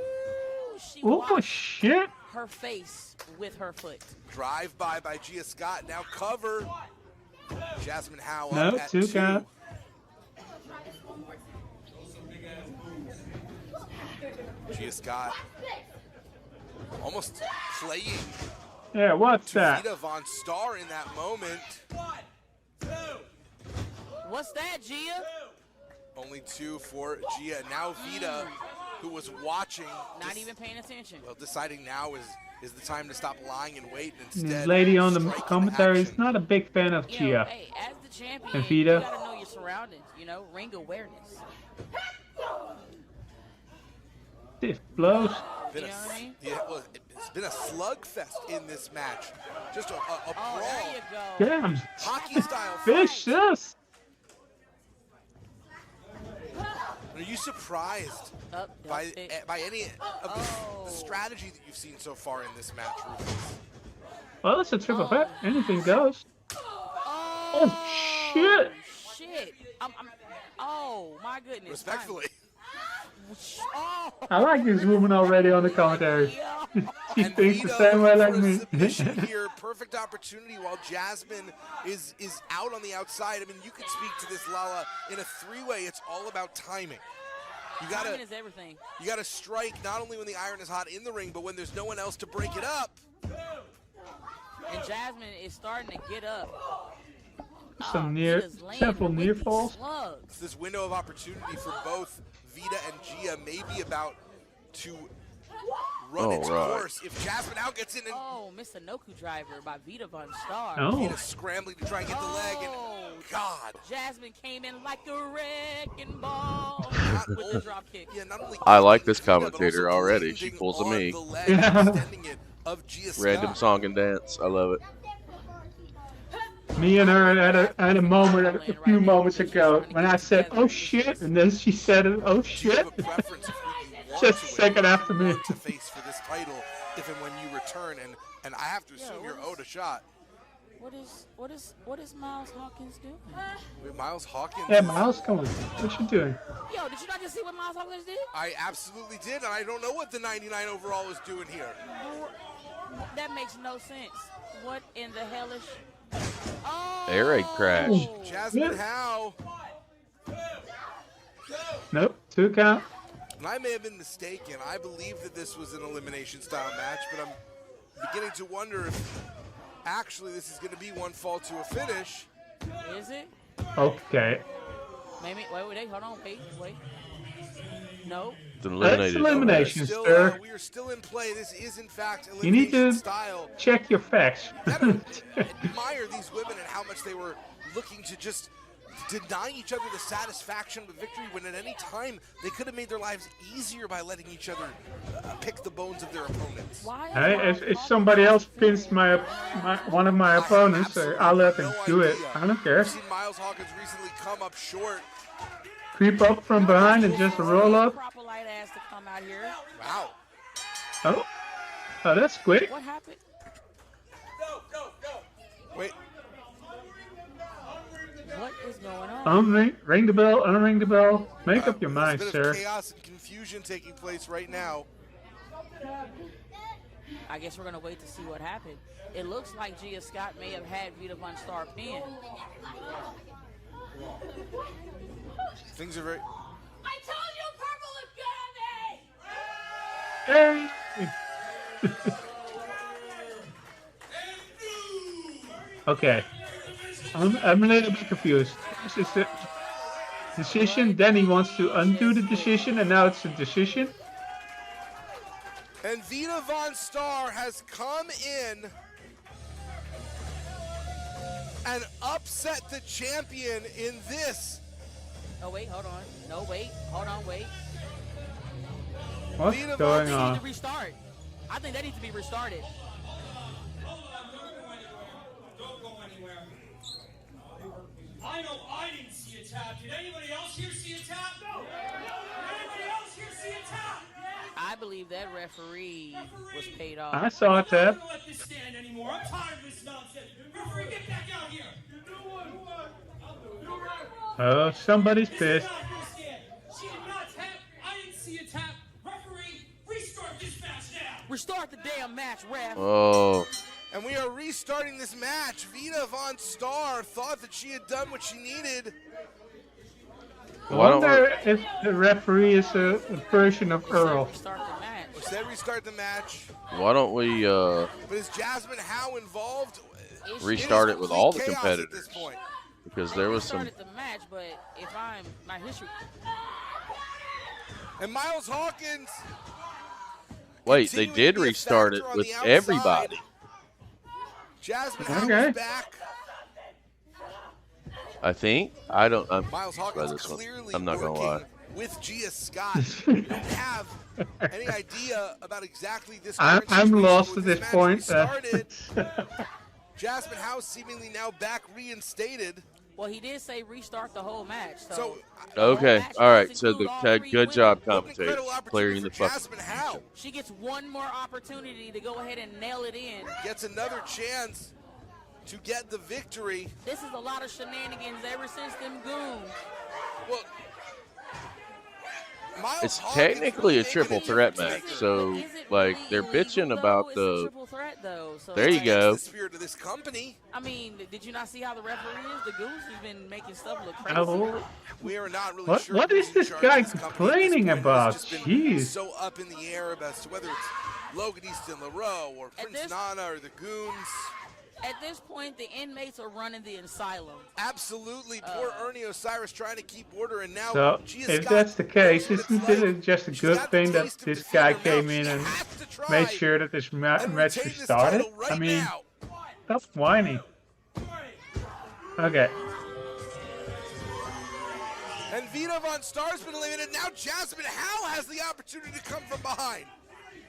she oh shit! Her face with her foot. Drive by Gia Scott. Now cover. Jazmyne Howe no, up at 2 count. Gia Scott almost playing. Yeah, what's that? Vita Von Starr in that moment. What's that, Gia? Only 2 for Gia. Now Vita, who was watching, not even paying attention. Well, deciding now is the time to stop lying in wait and instead. This lady on the commentary is not a big fan of Gia. Hey, as the champion, and Vita. You gotta know your surroundings. You know, ring awareness. Stiff blows. You know what I mean? Yeah, well, it's been a slugfest in this match. Just a brawl. There you go. Damn. Hockey style. Vicious. Are you surprised by any of the strategy that you've seen so far in this match, Rufus? Well, it's a triple threat. Anything goes. Oh shit! Shit! Oh my goodness! Respectfully. I like this woman already on the commentary. She thinks the same way like me. Here, perfect opportunity while Jazmyne is out on the outside. I mean, you could speak to this, Lala, in a 3-way. It's all about timing. Timing is everything. You gotta strike not only when the iron is hot in the ring, but when there's no one else to break it up. And Jazmyne is starting to get up. Some several near falls. So this window of opportunity for both Vita and Gia may be about to run its course. If Jazmyne now gets in and Mr. Noku driver by Vita Von Starr. Vita scrambling to try and get the leg, and God. Jazmyne came in like a wrecking ball with the drop kick. Yeah, not only I like this commentator already. She pulls a me. Random song and dance. I love it. Me and her had a moment a few moments ago when I said, "Oh shit," and then she said, "Oh shit." Just a second after me. To face for this title, if and when you return, and I have to assume you're owed a shot. What is Myles Hopkins doing? Wait, Myles Hopkins? Yeah, Myles, come on. What you doing? Yo, did you not just see what Myles Hopkins did? I absolutely did, and I don't know what the 99 overall is doing here. That makes no sense. What in the hell is... Air raid crash. Jazmyne Howe. Nope, 2 count. And I may have been mistaken. I believe that this was an elimination style match, but I'm beginning to wonder if actually this is going to be one fall to a finish. Is it? Okay. Maybe. Wait. Hold on. Wait. No. It's an elimination. Elimination, sir. We are still in play. This is in fact elimination You need to style. check your facts. Admire these women and how much they were looking to just deny each other the satisfaction of a victory when at any time they could have made their lives easier by letting each other pick the bones of their opponents. Hey, if somebody else pins one of my opponents, I'll let them do it. I don't care. I've seen Myles Hopkins recently come up short. Creep up from behind and just roll up. Wow. Oh, that's quick. What happened? Wait. What is going on? Ring the bell, unring the bell. Make up your mind, sir. There's chaos and confusion taking place right now. I guess we're going to wait to see what happened. It looks like Gia Scott may have had Vita Von Starr pinned. Things are very... I told you purple is good on me! Hey. Okay. I'm a little bit confused. This is a decision, then he wants to undo the decision, and now it's a decision? And Vita Von Starr has come in and upset the champion in this. Oh, wait, hold on. No, wait. Hold on, wait. What's Vita going They on? need to restart. I think that needs to be restarted. Don't go anywhere. I know I didn't see a tap. Did anybody else here see a tap? No. Did anybody else here see a tap? I believe that referee was paid off. I saw a tap. I'm not gonna let this stand anymore. I'm tired of this nonsense. Referee, get back out here. Oh, somebody's pissed. She did not tap. I didn't see a tap. Referee, restart this match now. Restart the damn match, ref. Oh. And we are restarting this match. Vita Von Starr thought that she had done what she needed. I wonder if the referee is a version of Earl. We said restart the match. Why don't we But is Jazmyne Howe involved? restart it with all the chaos at competitors? this point. Because there was some. Restarted the match, but if I'm my history. And Myles Hopkins. Wait, they did restart it with everybody. Jazmyne Howe Okay. is back. I think. I don't. Myles try Hopkins this one. clearly I'm not gonna lie. working with Gia Scott. We don't have any idea about exactly this. I'm current lost situation at with this match point. restarted. Jazmyne Howe seemingly now back reinstated. Well, he did say restart the whole match. So Okay. All right. So good job, commentators, clearing the fucking. Jazmyne Howe She gets one more opportunity to go ahead and nail it in. gets another chance to get the victory. This is a lot of shenanigans ever since them goons. Well, Myles It's Hopkins technically really a triple making threat the match, difference. so like they're bitching about It's a the. triple threat, though. So There you go. The spirit of this company. I mean, did you not see how the referee is? The goons has been making stuff look crazy. Oh, We are not really what, sure. what who's is in this charge guy of this company at this complaining point. about? It's just been Jeez. so up in the air as to whether it's Logan Easton LaRoe or Prince Nana or the goons. At this point, the inmates are running the asylum. Absolutely. Poor Ernie Osiris trying to keep order, and now So, Gia if Scott that's the case, knows what isn't it's it like. just a She's good got the thing that taste of this defeat guy in her came mouth. in She and has to try made sure that this match retain this restarted? title right I mean, now. stop whining. Okay. And Vita Von Starr's been eliminated. Now Jazmyne Howe has the opportunity to come from behind.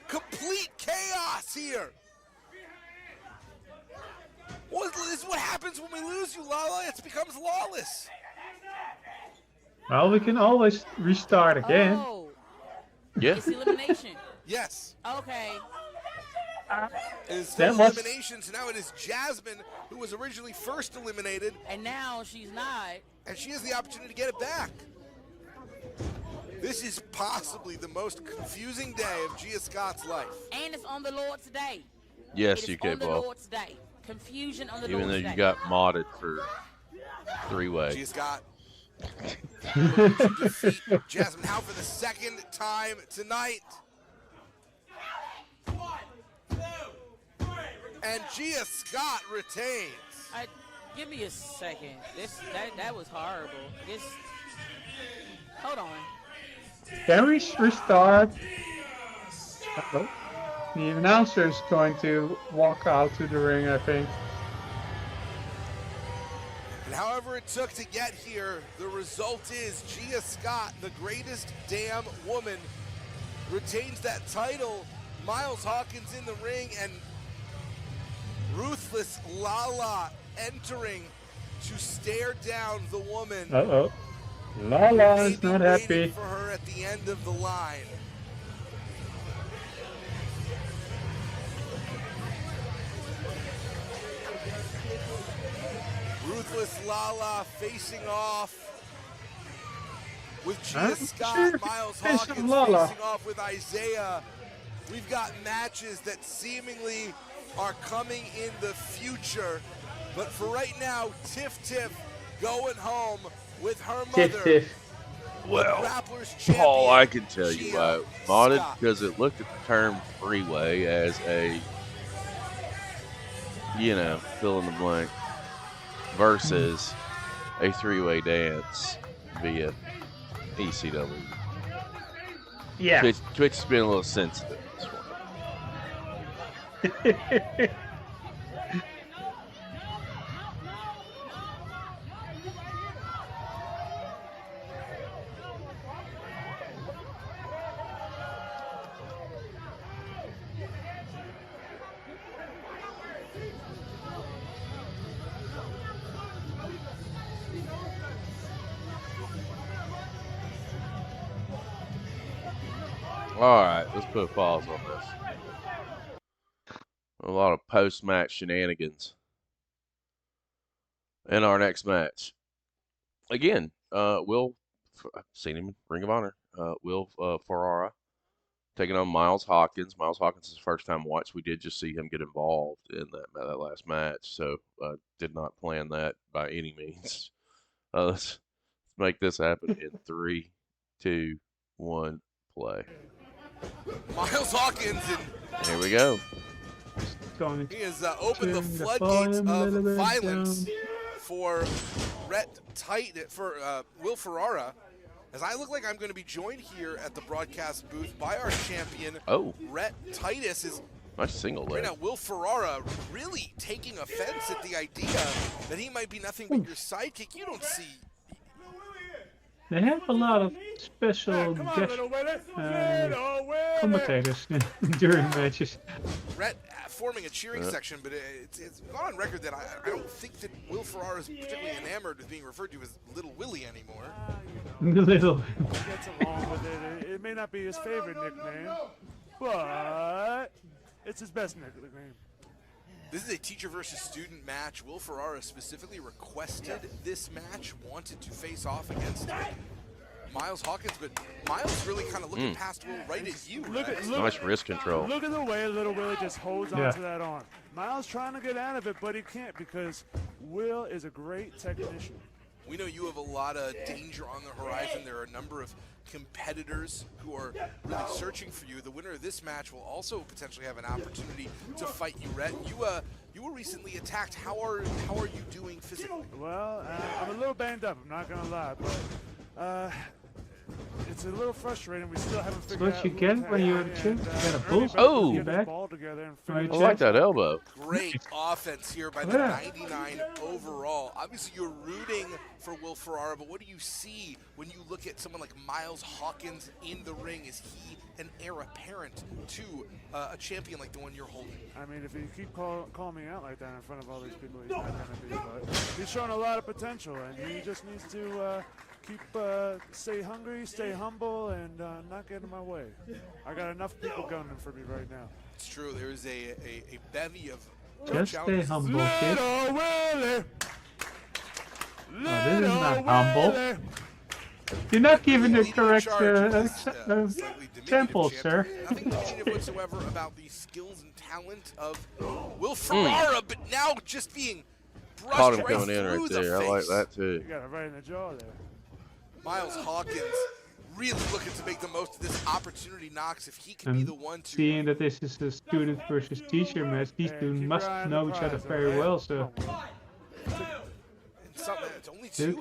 Complete chaos here. Well, this is what happens when we lose you, Lala. It becomes lawless. Well, we can always restart again. Oh, Yeah. it's elimination. Yes. Okay. It is still That was- elimination, so now it is Jazmyne who was originally first eliminated, And now she's not. and she has the opportunity to get it back. This is possibly the most confusing day of Gia Scott's life. And it's on the Lord's Day. Yes, It is UK on the ball. Lord's Day. Confusion on the Even though Lord's you Day. got modded for three-way. Gia Scott looking to defeat Jazmyne Howe for the second time tonight. And Gia Scott retains. Give me a second. That was horrible. Hold on. Can we restart? Uh-oh. The announcer is going to walk out to the ring, I think. And however it took to get here, the result is Gia Scott, the greatest damn woman, retains that title. Myles Hopkins in the ring, and ruthless Lala entering to stare down the woman. Uh-oh. Lala who may is be not waiting happy. for her at the end of the line. Ruthless Lala facing off with Gia I'm Scott, sure Myles facing Hopkins Lala. facing off with Isaiah. We've got matches that seemingly are coming in the future. But for right now, Tiff Tiff going home with her mother. Tiff Tiff. Well, Grapplers all champion, I can tell you Gia modded Scott. because it looked at the term freeway as a, fill in the blank. versus a three-way dance via ECW. Yeah. Twitch has been a little sensitive this one. All right, let's put a pause on this. A lot of post-match shenanigans. In our next match, again, I've seen him in Ring of Honor. Will Ferrara taking on Myles Hopkins. Myles Hopkins is first time watch. We did just see him get involved in that last match, so did not plan that by any means. Let's make this happen in 3, 2, 1, play. Myles Hopkins, and here we go. He has opened the floodgates of violence for Will Ferrara. As I look like I'm going to be joined here at the broadcast booth by our champion, Rhett Titus. Is nice single leg. Right now, Will Ferrara really taking offense at the idea that he might be nothing but your sidekick. You don't see. They have a lot of special guest commentators during matches. Rhett forming a cheering section, but it's gone on record that I don't think that Will Ferrara is particularly enamored with being referred to as Little Willie anymore. Little. Gets along with it. It may not be his favorite nickname, but it's his best nickname. This is a teacher versus student match. Will Ferrara specifically requested this match, wanted to face off against Myles Hopkins, but Myles really kind of looking past Will right at you. Nice wrist control. Look at the way Little Willie just holds onto that arm. Myles trying to get out of it, but he can't because Will is a great technician. We know you have a lot of danger on the horizon. There are a number of competitors who are really searching for you. The winner of this match will also potentially have an opportunity to fight you, Rhett. You were recently attacked. How are you doing physically? Well, I'm a little banged up. I'm not gonna lie, but it's a little frustrating. We still haven't figured out. What you get when you're at the gym? You got a bull. Oh! Your back. I like that elbow. Great offense here by the 99 overall. Obviously, you're rooting for Will Ferrara, but what do you see when you look at someone like Myles Hopkins in the ring? Is he an heir apparent to a champion like the one you're holding? I mean, if you keep calling me out like that in front of all these people, he's not going to be. But he's showing a lot of potential, and he just needs to stay hungry, stay humble, and not get in my way. I got enough people gunning for me right now. It's true. There is a bevy of just stay humble, kid. Little Willie. This is not humble. You're not giving the correct example, sir. Nothing negative whatsoever about the skills and talent of Will Ferrara, but now just being brushed Caught him right coming in through right the there. face. I like that too. You got it right in the jaw there. Myles Hopkins really looking to make the most of this opportunity. Knocks if he can be the one to. Seeing that this is a student versus teacher match, these two must know each other very well, so. It's only two.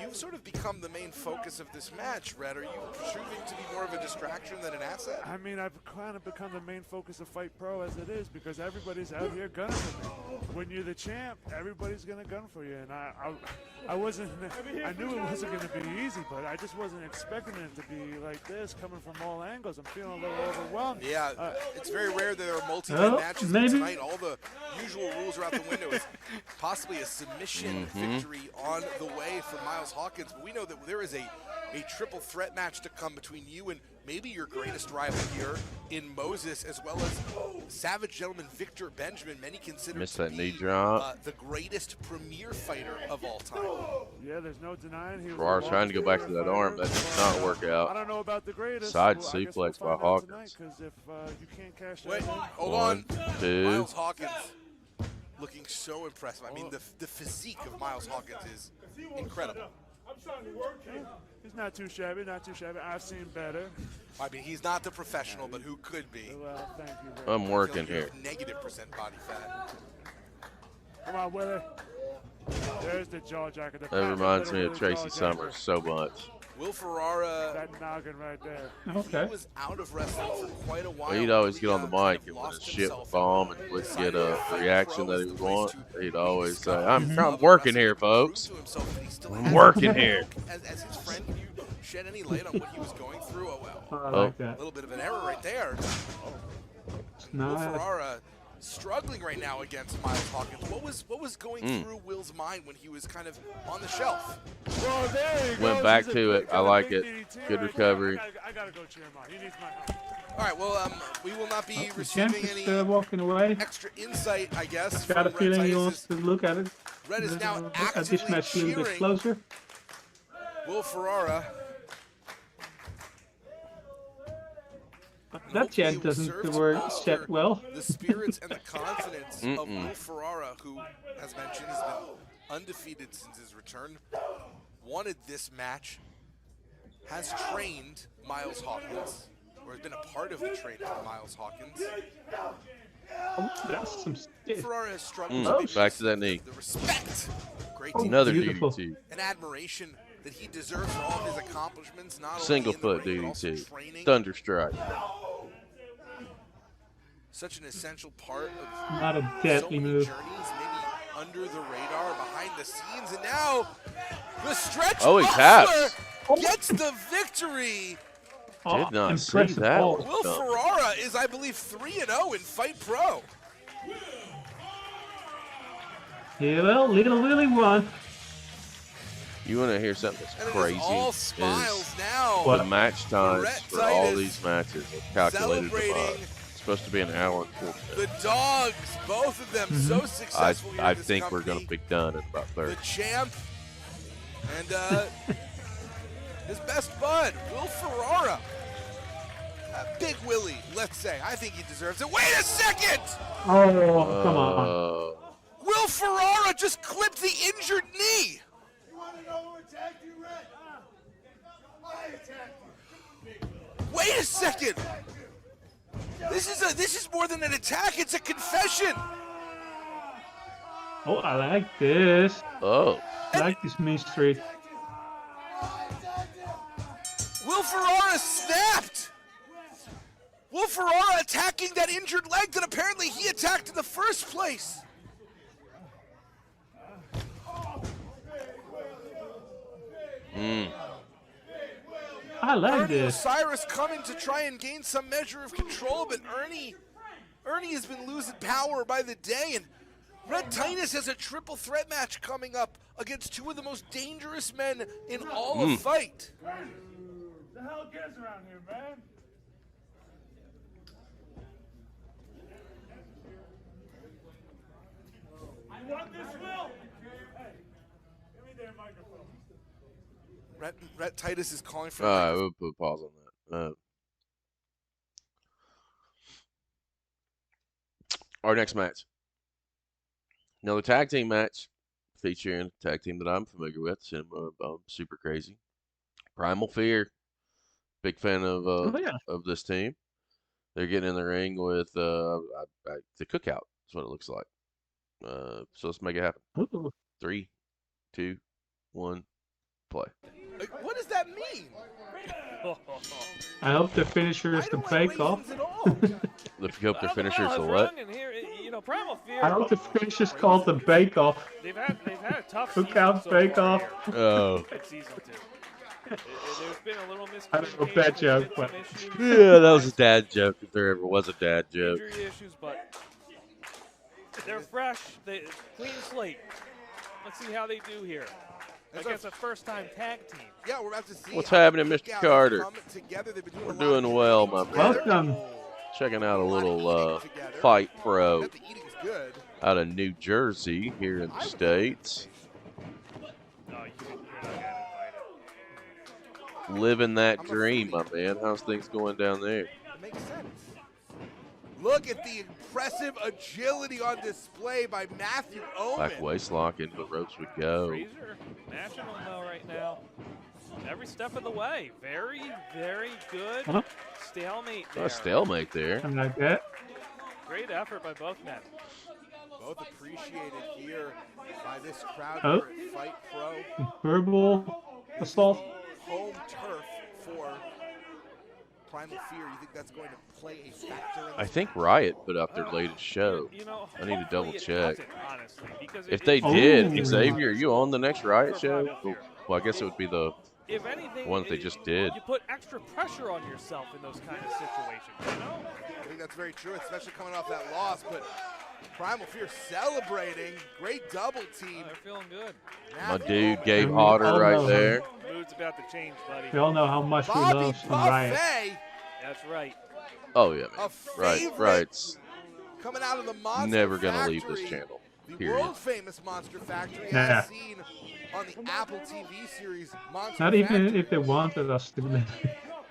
You've sort of become the main focus of this match, Rhett. Are you proving to be more of a distraction than an asset? I mean, I've kind of become the main focus of Fight Pro as it is because everybody's out here gunning for me. When you're the champ, everybody's gonna gun for you, and I knew it wasn't gonna be easy, but I just wasn't expecting it to be like this, coming from all angles. I'm feeling a little overwhelmed. Yeah, it's very rare that there are multi-man matches tonight. All the usual rules are out the window. It's possibly a submission victory on the way for Myles Hopkins, but we know that there is a triple threat match to come between you and maybe your greatest rival here in Moses, as well as Savage Gentleman Victor Benjamin. Many consider to be the greatest premier fighter of all time. Yeah, there's no denying he was. Ferrara's trying to go back to that arm. That did not work out. I don't know about the greatest. Side suplex by Hawkins. Because if you can't cash that Wait, in. hold on. 2. Myles Hopkins looking so impressive. I mean, the physique of Myles Hopkins is incredible. He's not too shabby, not too shabby. I've seen better. I mean, he's not the professional, but who could be? Well, thank you very I'm working here. Negative % body fat. Come on, Willie. There's the jaw jacker. That reminds me of Tracy Summers so much. Will Ferrara, that noggin right there. Okay. He was out of wrestling for quite a while. Well, he'd always get on the mic, and when his shit would bomb and wouldn't get a reaction that he would want, he'd always say, I'm working here, folks. I'm working here. As his friend, can you shed any light on what he was going through? Oh, well. I like that. A little bit of an error right there. Will Ferrara struggling right now against Myles Hopkins. What was going through Will's mind when he was kind of on the shelf? Well, there he Went goes. back He's to it. I like it. Good recovery. I gotta go cheer him on. He needs my help. All right, well, we will not be receiving any walking away. extra insight, I guess. Got a feeling he wants to look at it. Red is now at this match a little bit closer. Will Ferrara. That chant doesn't work set well. The spirits and the confidence of Will Ferrara, who, as mentioned, has been undefeated since his return, wanted this match, has trained Myles Hopkins, or has been a part of the training of Myles Hopkins. That's some stiff. Ferrara has struggled back to that knee. The respect. Great Another beautiful. DDT. An admiration that he deserves for all of his accomplishments, not Single only in foot the ring, but also DDT. training. Thunderstrike. Such an essential part of Not a so deadly many move. journeys, maybe under the radar, behind the scenes, and now the stretch he Butler taps. gets the victory. Did not see impressive that. ball. Will Ferrara is, I believe, 3-0 in Fight Pro. Yeah, well, Little Willie won. You want to hear something that's And it crazy? is all smiles now. The match times Brett for all Titus these matches are calculated to celebrating It's supposed to be an hour and 4 minutes. The Dogs, both of them so successful here I in this think company. we're going to be done in about 30. The champ and his best bud, Will Ferrara. Big Willie, let's say. I think he deserves it. Wait a second! Oh, come on. Will Ferrara just clipped the injured knee. Wait a second! This is more than an attack, it's a confession! Oh, I like this. Oh. I like this mean streak. Will Ferrara snapped! Will Ferrara attacking that injured leg that apparently he attacked in the first place! I like Ernie this. Osiris coming to try and gain some measure of control, but Ernie has been losing power by the day, and Red Titus has a triple threat match coming up against two of the most dangerous men in all of Fight. The hell gets around here, man? You want this, Will? Hey, give me their microphone. Red Titus is calling for. We'll put a pause on that. Our next match. Another tag team match featuring a tag team that I'm familiar with. And I'm super crazy. Primal Fear. Big fan of of this team. They're getting in the ring with the Cookout. That's what it looks like. So let's make it happen. Ooh. 3, 2, 1, play. What does that mean? I hope the finisher is the bake off. If you hope their finisher is the what? I hope the finisher's called the bake off. They've had a tough Cookout bake off. Oh. Season 2. There's been a little I don't know if that joke, but Yeah, that was a dad joke if there ever was a dad joke. Injury issues, but they're fresh. Clean slate. Let's see how they do here against a first-time tag team. Yeah, we're about to see. What's happening, Mr. Carter? We're We're doing well, my man. welcome. Checking out a little Fight Pro out of New Jersey here in the States. No, you're not getting invited. Living that dream, my man. How's things going down there? It makes sense. Look at the impressive agility on display by Matthew Omen. Back waist lock into the ropes we go. Freezer, national though right now. Every step of the way. Very, very good. Stalemate there. A stalemate there. Something like that. Great effort by both men. Both appreciated here by this crowd Oh. here at Fight Pro. Verbal assault. Home turf for Primal Fear. You think that's going to play a factor in I think Riot put out their latest show. I need to double check. If they Oh. did, Xavier, are you on the next Riot show? Well, I guess it would be the If anything, one that they just did. You put extra pressure on yourself in those kind of situations, you know? I think that's very true, especially coming off that loss. But Primal Fear celebrating. Great double team. They're feeling good. My dude, Gabe Hodder, right there. Mood's about to change, buddy. We all know how much we love some Riot. That's right. Oh yeah, man. Right. Coming out of the Monster Never gonna Factory, leave this channel. The Period. world famous Monster Factory, Yeah. as seen on the Apple TV series Monster Not even Factory. if they wanted us to.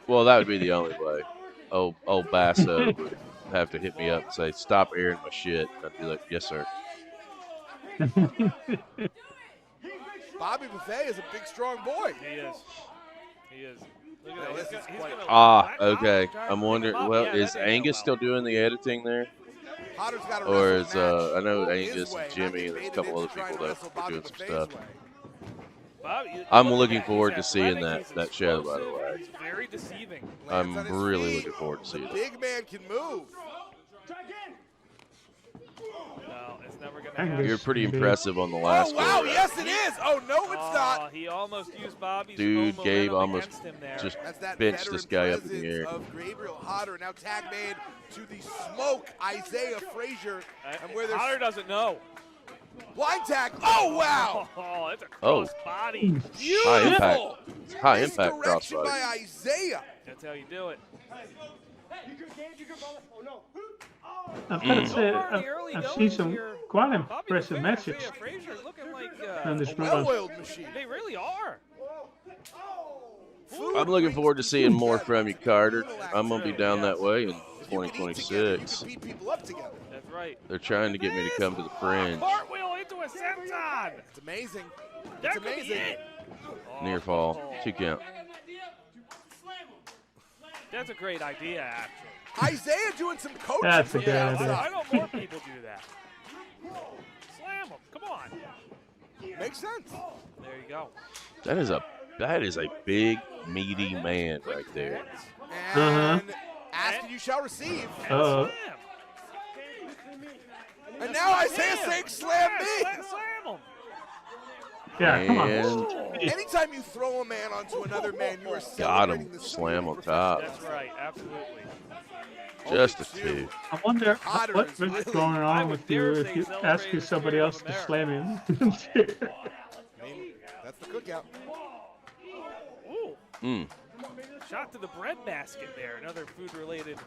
Well, that would be the only way. Old Basso would have to hit me up and say, "Stop airing my shit." I'd be like, "Yes, sir." Bobby Buffet is a big, strong boy. He is. He is. Look at this that. is quite. Okay. I'm wondering. Well, is Angus still doing the editing there? Potter's got to Or wrestle is the match I know his Angus way, and Jimmy and there's a couple other people that are doing some stuff. I'm looking forward to seeing that show, by the way. It's very deceiving. I'm really looking forward to seeing it. Big man can move. No, it's never going to happen. You're pretty impressive on the last Oh, wow, go. yes it is. Oh, no, it's not. He almost used Bobby's Dude, full Gabe momentum almost against him there. just That's that benched this guy up in the presence air. of Gabriel Hodder. Now tag made to the smoke, Isaiah Frazier. And where there's Hodder doesn't know. blind tag. Oh, wow. Oh, it's a Oh. cross-body. High impact. It's high impact Misdirection crossbody. by Isaiah. That's how you do it. I've got to say, I've seen some quite impressive matches on this run. Well-oiled machine. They really are. I'm looking forward to seeing more from you, Carter. I'm going to be down that way in 2026. Beat people up together. That's right. They're trying to get me to come to the Fringe. Cartwheel into a senton. It's amazing. That It's could be amazing. it. Near fall. 2 count. That's a great idea, actually. Isaiah doing some coaching. That's a from good the idea. outside. Why don't more people do that? Slam them. Come on. Makes sense. There you go. That is a big, meaty man right there. And ask and you shall receive. Uh-oh. And now Isaiah saying slam me. Slam him. Yeah, come on. And Anytime you throw a man onto another man, you are got celebrating him. the Slam on spirit of top. That's right. Absolutely. Just a 2. I wonder Hodder what's is really- going on with you if you ask somebody else to slam him. I mean, that's the cookout. Ooh. Shot to the bread basket there. Another food-related.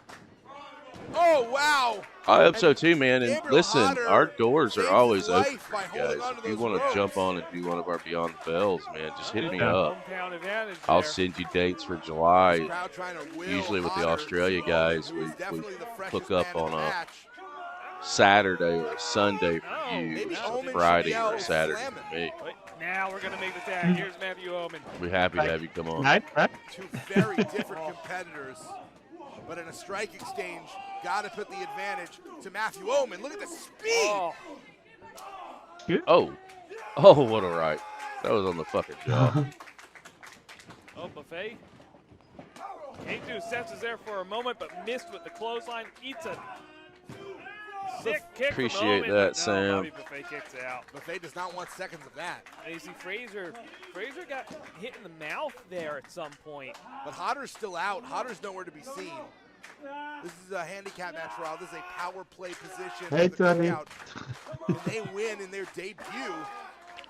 Oh, wow. I hope so too, man. And Gabriel listen, Hodder our doors are saved always his open life for by you holding guys. onto If you those want to ropes. jump on and do one of our Beyond the Bells, man, just hit me Yeah. up. Hometown advantage I'll there. send you dates for July. Crowd trying to will Usually with the Hodder, Australia guys, who is we definitely the freshest hook up man in on the a match. Saturday or a Sunday for you, Maybe so Omen Friday should or a yell, Saturday "Slam for me. Wait, now we're going to make the tag. Here's Matthew Omen. We're happy to have you come on. Right? Two very different competitors, but in a strike exchange, got to put the advantage to Matthew Omen. Look at the speed. Oh, what a right. That was on the fucking jaw. Oh, Buffet. Can't do senses there for a moment, but missed with the clothesline. Eats a sick kick. from Appreciate Omen, that, but no, Sam. Bobby Buffet kicks out. Buffet does not want seconds of that. And you see Frazier got hit in the mouth there at some point. But Hodder's still out. Hodder's nowhere to be seen. This is a handicap match for all. This is a power play position. Hey, for the Tony. Cookout. And they win in their debut.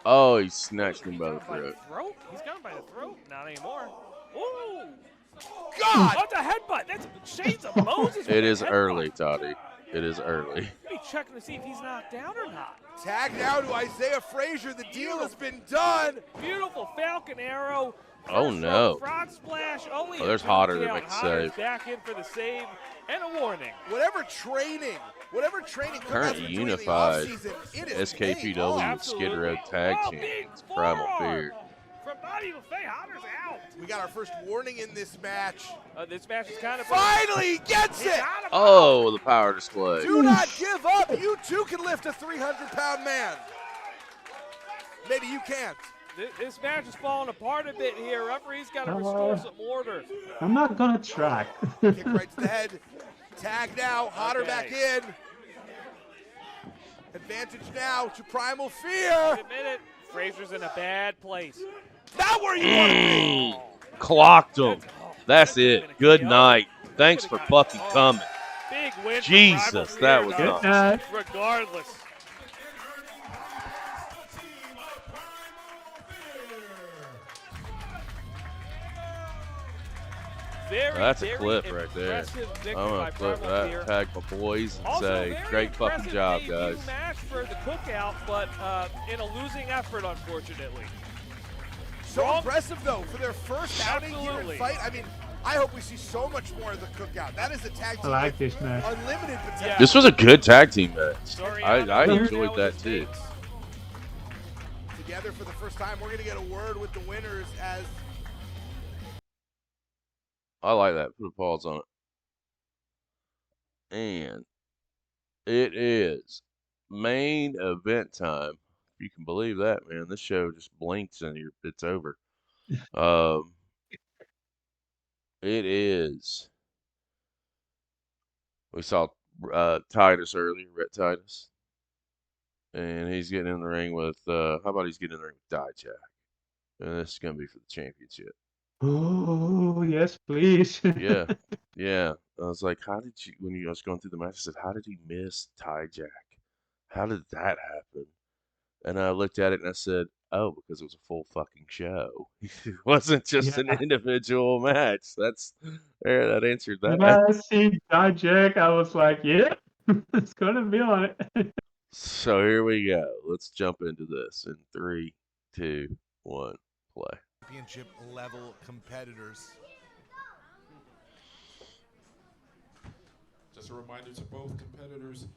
Oh, he snatched him by the throat. He's got him by the throat. Not anymore. Ooh. God! Oh, it's a headbutt. That's shades of Moses. It is early, Toddy. It is early. Be checking to see if he's knocked down or not. Tag now to Isaiah Frazier. The deal has been done. Beautiful Falcon Arrow. Oh, First no. rope Frog splash. Only Oh, there's a Hodder that count. makes Hodder's save. back in for the save and a warning. Whatever training Cookouts Current been doing in the unified offseason, it is paying SKPW off. Skid Row Tag Oh, Champions, big Primal forearm. Fear. from Bobby Buffet. Hodder's out. We got our first warning in this match. This match is kind of... Finally gets it! Oh, the power display. Do not give up. You too can lift a 300-pound man. Maybe you can't. This match is falling apart a bit here. Referee's got to restore some order. I'm not going to try. Kick right to the head. Tag now. Hodder back in. Advantage now to Primal Fear. Wait a minute. Fraser's in a bad place. Not where you want to be. Clocked him. That's it. Good night. Thanks for fucking coming. Big win. Jesus, that was nice. Regardless. That's a clip right there. I'm going to clip that, tag my boys, and say, great fucking job, guys. Match for the Cookout, but in a losing effort, unfortunately. So impressive, though, for their first outing here in Fight. I mean, I hope we see so much more of the Cookout. That is a tag team I like this match. Unlimited potential. This was a good tag team match. I enjoyed that, too. Together for the first time, we're going to get a word with the winners as... I like that. Put a pause on it. And it is main event time. If you can believe that, man. This show just blinks and it's over. It is. We saw Titus earlier, Rhett Titus. And he's getting in the ring with, how about he's getting in the ring with Dijak? And this is going to be for the championship. Oh, yes, please. Yeah. I was like, how did you, when I was going through the match, I said, how did he miss Dijak? How did that happen? And I looked at it and I said, oh, because it was a full fucking show. It wasn't just an individual match. That answered that. When I see Dijak, I was like, yeah, it's going to be on it. So here we go. Let's jump into this in 3, 2, 1, play. Championship level competitors. Just a reminder to both competitors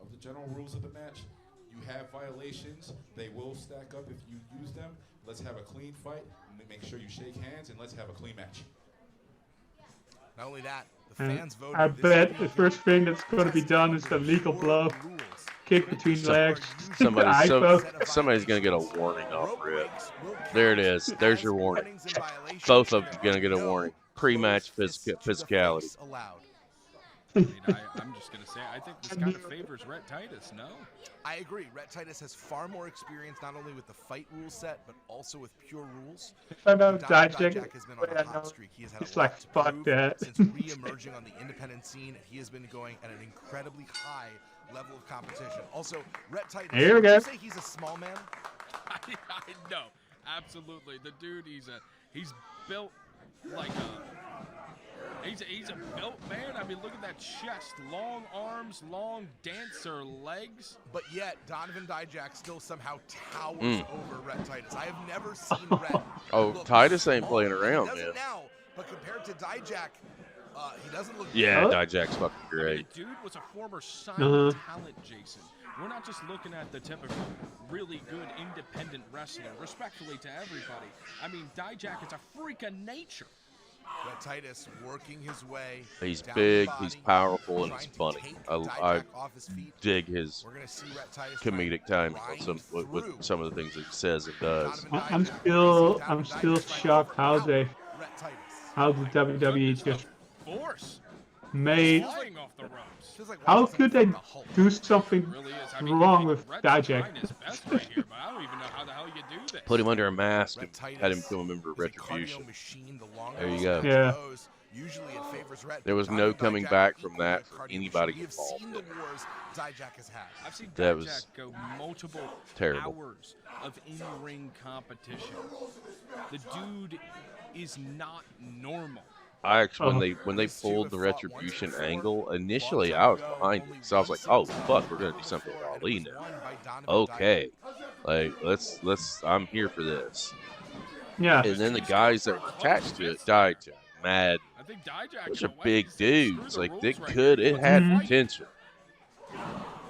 of the general rules of the match. You have violations. They will stack up if you use them. Let's have a clean fight. Make sure you shake hands, and let's have a clean match. Not only that, the fans voted. I bet the first thing that's going to be done is the legal blow. Kick between legs. Somebody's going to get a warning off Rip. There it is. There's your warning. Both of them are going to get a warning. Pre-match physicality. I mean, I'm just going to say, I think this kind of favors Rhett Titus, no? I agree. Rhett Titus has far more experience, not only with the fight rule set, but also with pure rules. If I know Dijak has been on a hot streak. He has had it's a lot like, to fuck prove that. since re-emerging on the independent scene. He has been going at an incredibly high level of competition. Also, Rhett Titus, here we go. Would you say he's a small man? I know, absolutely. The dude, he's built like a... He's a built man. I mean, look at that chest. Long arms, long dancer legs. But yet, Donovan Dijak still somehow towers over Rhett Titus. I have never seen Rhett. Titus ain't playing around, he doesn't man. now, but compared to Dijak, he doesn't look Dijak's fucking great. I mean, the dude was a former silent talent, Jason. We're not just looking at the typical really good independent wrestler. Respectfully to everybody. I mean, Dijak is a freak of nature. Rhett Titus working his way. He's big, he's powerful, and he's funny. I dig his comedic timing with some of the things that he says and does. I'm still shocked how the WWE just made. How could they do something wrong with Dijak? Put him under a mask and had him become a member of Retribution. There you go. Yeah. There was no coming back from that for anybody involved. I've seen That Dijak was go multiple terrible. hours of in-ring competition. The dude is not normal. I actually, when they pulled the Retribution angle, initially I was behind it, so I was like, "Oh fuck, we're gonna do something with Ali now." Okay, like I'm here for this. Yeah. And then the guys that were attached to it died. Mad. Those are big dudes. Like it had potential,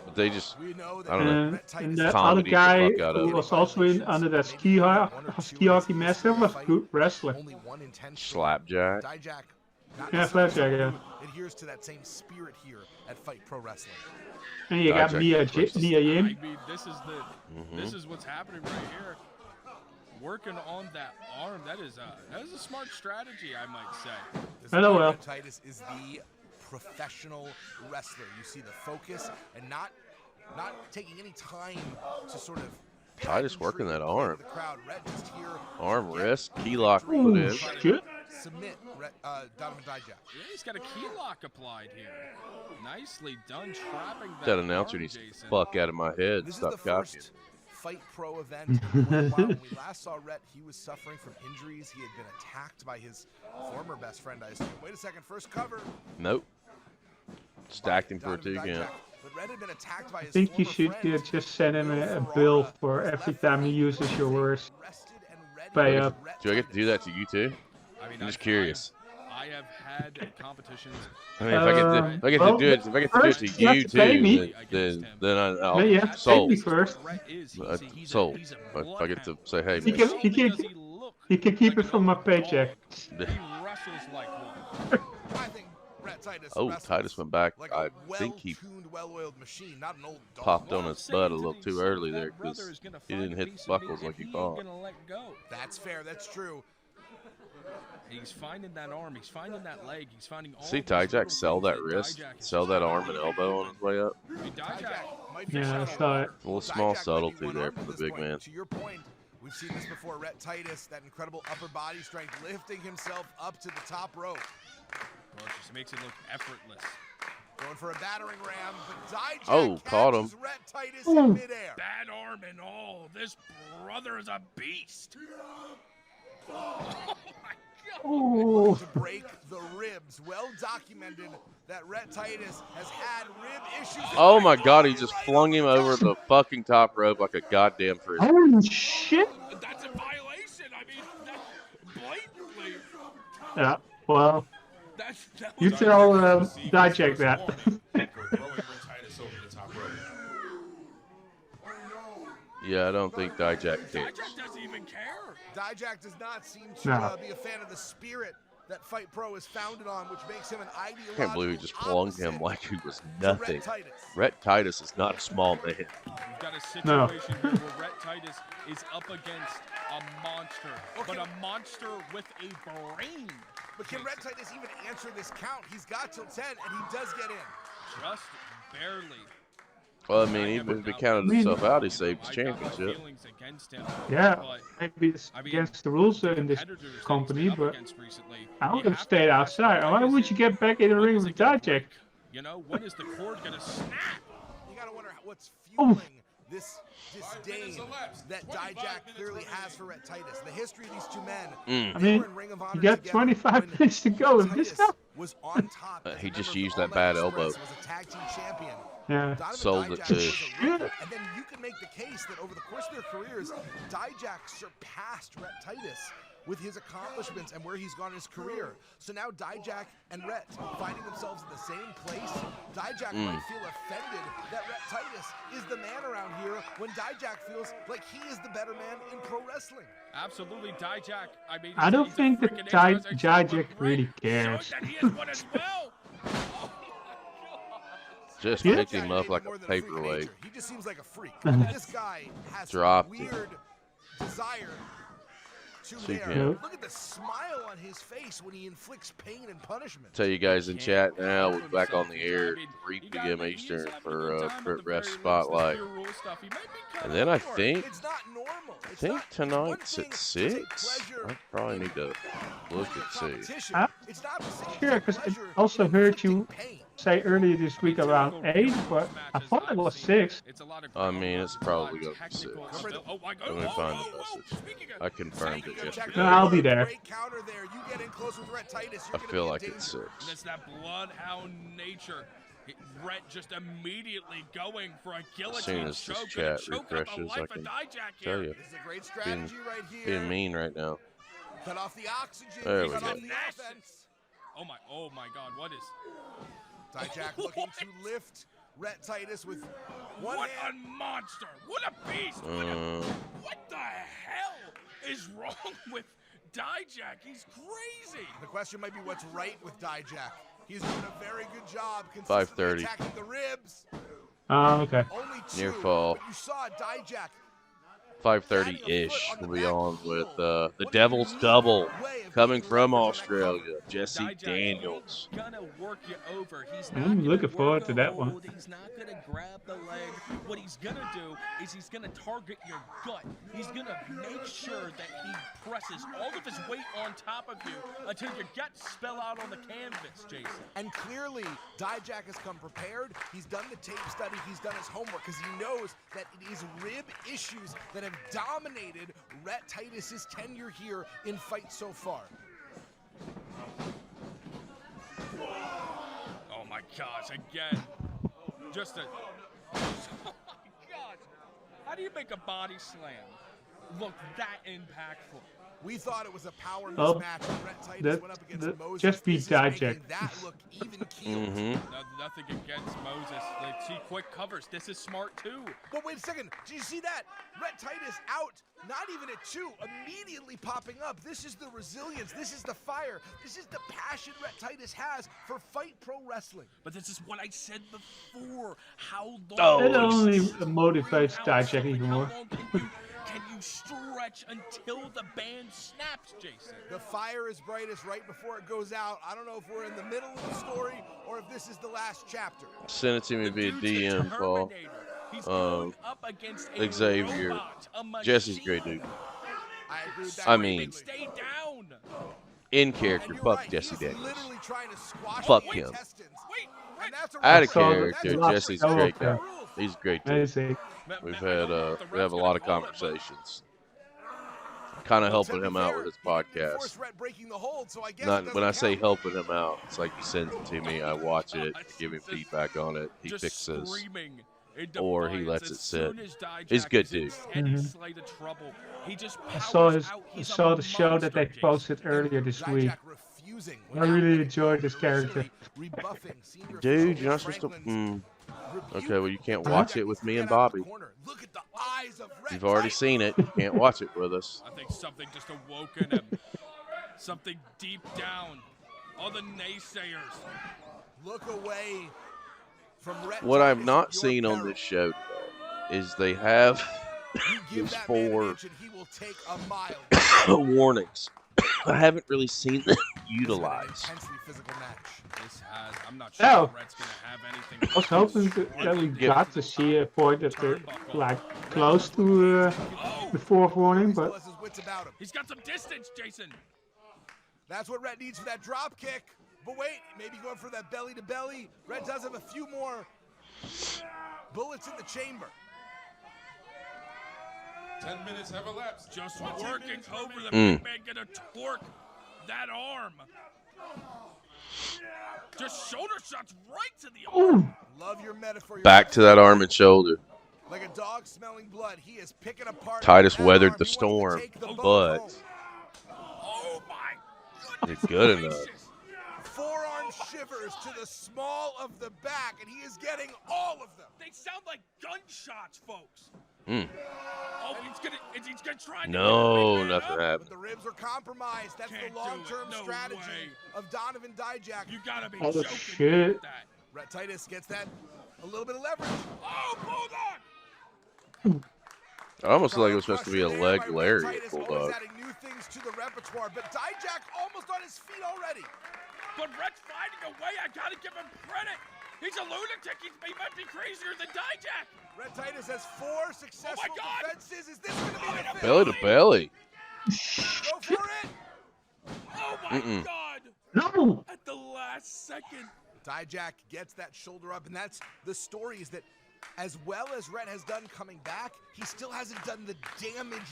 but they just, I don't know. And that other guy who was also in under that ski hockey mask was a good wrestler. Slapjack. Dijak, Yeah, Slapjack, yeah. adheres to that same spirit here at Fight Pro Wrestling. And you got Nia Yim. I mean, this is what's happening right here. Working on that arm, that is a smart strategy, I might say. Hello, well. Titus is the professional wrestler. You see the focus and not taking any time to sort of Titus working that arm. the crowd. Red just here. Arm, wrist, key lock put in. Submit Donovan Dijak. Yeah, he's got a key lock applied here. Nicely done, trapping That announcer needs to get the fuck out of my head. This Stop is the copying. first Fight Pro event. When we last saw Rhett, he was suffering from injuries. He had been attacked by his former best friend, I assume. Wait a second, first cover. Nope. Stacked him for a 2 count. But Rhett had been attacked by I his think you should just send him a bill for every time he uses your words. Pay up. Do I get to do that to you too? I mean, I'm just curious. I have had competitions. I mean, if I get to do it to you too, then I'll Soul. First. Soul. If I get to say, hey, He can keep it from my paycheck. Oh, Titus went back. I think he popped on his butt a little too early there because he didn't hit the buckles like he thought. That's fair. That's true. He's finding that arm. He's finding that leg. He's finding all. See Dijak sell that wrist, sell that arm and elbow on his way up. Yeah, I saw it. A little small subtlety there for the big man. To your point, we've seen this before. Rhett Titus, that incredible upper body strength, lifting himself up to the top rope. Well, it just makes it look effortless. Going for a battering ram, but Dijak caught him. Rhett Titus in midair. Bad arm and all. This brother is a beast. Oh my Oh. To break the ribs. Well documented that Rhett Titus has had rib issues. Oh my God, he just flung him over the fucking top rope like a goddamn frisbee. Holy shit. That's a violation. I mean, that's blatantly. Yeah, well, you tell Dijak that. Yeah, I don't think Dijak cares. Dijak doesn't even care. Dijak does not seem to be a fan of the spirit that Fight Pro is founded on, which makes him an ideological I can't believe he just flung him like he was nothing. Titus. Rhett Titus is not a small man. We've got a situation here where Rhett Titus is up against a monster, but a monster with a brain. But can Rhett Titus even answer this count? He's got till 10, and he does get in. Just barely. Well, I mean, even if he counted himself out, he saved his championship. Yeah, maybe it's against the rules in this company, but I would have stayed outside. Why would you get back in the ring with Dijak? You know, when is the cord gonna snap? You gotta wonder what's fueling this disdain that Dijak clearly has for Rhett Titus. The history of these two men. I mean, you got 25 minutes to go. And this stuff was on top. He just used that bad elbow. Was a tag team champion. Yeah. Sold it too. And then you can make the case that over the course of their careers, Dijak surpassed Rhett Titus with his accomplishments and where he's gone in his career. So now Dijak and Rhett finding themselves in the same place. Dijak might feel offended that Rhett Titus is the man around here when Dijak feels like he is the better man in pro wrestling. Absolutely, Dijak. I mean, I don't think that Dijak really cares. Just picked him up like a paperweight. He just seems like a freak. This guy has a weird desire to Look at the smile on his face when he inflicts pain and punishment. Tell you guys in chat now, we're back on the air at 3 p.m. Eastern for Crit Ref Spotlight. And then I think tonight's at 6. I probably need to look and see. Sure, because I also heard you say earlier this week around 8, but I thought it was 6. I mean, it's probably going to be 6. Let me find the message. I confirmed it yesterday. No, I'll be there. I feel like it's 6. That's that bloodhound nature. Rhett just immediately going for a guillotine as soon as choke. this chat refreshes, I can tell you. Being mean right now. Cut off the oxygen. There we go. Oh my God, what is? Dijak looking to lift Rhett Titus with What a monster! What a beast! What the hell is wrong with Dijak? He's crazy. The question might be what's right with Dijak. He's doing a very good job 5:30. attacking the ribs. Oh, okay. Only two, Near fall. but you saw Dijak 5:30-ish. We'll be on with the Devil's Double coming from Australia. Jesse Daniels. Gonna work you over. He's I'm looking forward to that one. He's not gonna grab the leg. What he's gonna do is he's gonna target your gut. He's gonna make sure that he presses all of his weight on top of you until your guts spell out on the canvas, Jason. And clearly, Dijak has come prepared. He's done the tape study. He's done his homework because he knows that it is rib issues that have dominated Rhett Titus's tenure here in FIGHTT so far. Oh my gosh, again. Just a. Oh my gosh. How do you make a body slam look that impactful? We thought it was a power Oh, mismatch when Rhett Titus went up against Moses. just beat This is making Dijak. that look even keeled. Nothing against Moses. Let's see quick covers. This is smart too. But wait a second. Did you see that? Rhett Titus out, not even at 2, immediately popping up. This is the resilience. This is the fire. This is the passion Rhett Titus has for FIGHTT Pro Wrestling. But this is what I said before. How long? Oh, it only motivates Dijak even more. Can you stretch until the band snaps, Jason? The fire is brightest right before it goes out. I don't know if we're in the middle of the story or if this is the last chapter. Send it to me via DM, Paul. Xavier. Jesse's a great dude. I agree with that. I mean, Stay down. in character, fuck Jesse Daniels. Literally trying to squash Fuck the him. intestines. And that's a Out of So, character, that's Jesse's a great guy. okay. He's a great dude. Amazing. We have a lot of conversations. Kind of helping him out with his podcast. Not when I say helping him out, it's like he sends it to me, I watch it, give him feedback on it, he fixes, or he lets it sit. He's a good dude. I saw the show that they posted earlier this week. I really enjoyed this character. Dude, you're not supposed to. Okay, well, you can't watch it with me and Bobby. You've already seen it. You can't watch it with us. I think something just awoke in him. Something deep down. All the naysayers. Look away from Rhett What I've Titus not at your seen on peril. this show today is they have these 4 He will take a mile. warnings. I haven't really seen them utilized. Intensely physical match. I'm not sure Oh. Rhett's gonna have anything. I was hoping that we got to see a point that they're like close to the 4th warning, but He's got some distance, Jason. That's what Rhett needs for that drop kick. But wait, maybe going for that belly to belly. Rhett does have a few more bullets in the chamber. 10 minutes have elapsed. Just working over the Mm. big man, gonna torque that arm. Just shoulder shots right to the arm. Love your metaphor. Back to that arm and shoulder. Like a dog smelling blood, he is picking apart. Titus that weathered arm. the He wants to storm, take the bone but home. Oh my it's good enough. Forearm shivers to the small of the back, and he is getting all of them. They sound like gunshots, folks. Mm. Oh, he's gonna try. No, to nothing But happened. the ribs are compromised. That's Can't the do it. long-term No strategy way. of Donovan Dijak. You gotta be oh joking shit. with that. Rhett Titus gets that a little bit of leverage. Oh, bulldog! I almost feel like it was supposed to be a leg lariat Titus always bulldog. adding new things to the repertoire, but Dijak almost on his feet already. But Rhett's finding a way. I gotta give him credit. He's a lunatic. He might be crazier than Dijak. Rhett Titus has 4 successful God. defenses. Is this going to be the fifth? Belly to belly. Go for it. Oh my Mm-mm. God! No! At the last second. Dijak gets that shoulder up, and that's the story is that as well as Rhett has done coming back, he still hasn't done the damage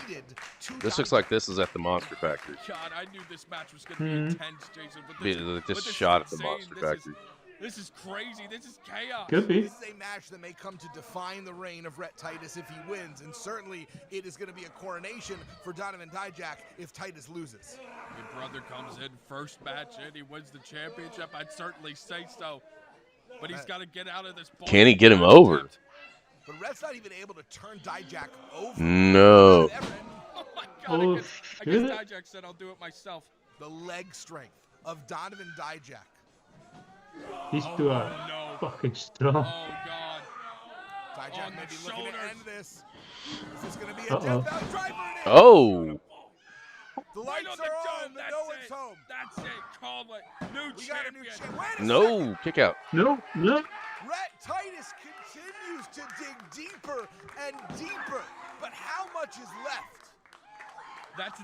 needed to This Dijak. looks like this is at the Monster Factory. God, I knew this match was gonna be intense, Jason. But Be this, like but this this shot is at the insane. Monster This is- Factory. This is crazy. This is chaos. Could be. This is a match that may come to define the reign of Rhett Titus if he wins, and certainly it is going to be a coronation for Donovan Dijak if Titus loses. Your brother comes in first match and he wins the championship. I'd certainly say so. but he's got to get out of this ball. Can he get him over? But Rhett's not even able to turn Dijak over. No. Oh my God! I guess Dijak said I'll do it myself. The leg strength of Donovan Dijak. He's too fucking strong. Oh God! Dijak may be looking to end this. Is this going to be a death valley driver? Oh. The lights are on. The no one's home. That's it. Call it. New champion. No. Kick out. No. Rhett Titus continues to dig deeper and deeper, but how much is left? That's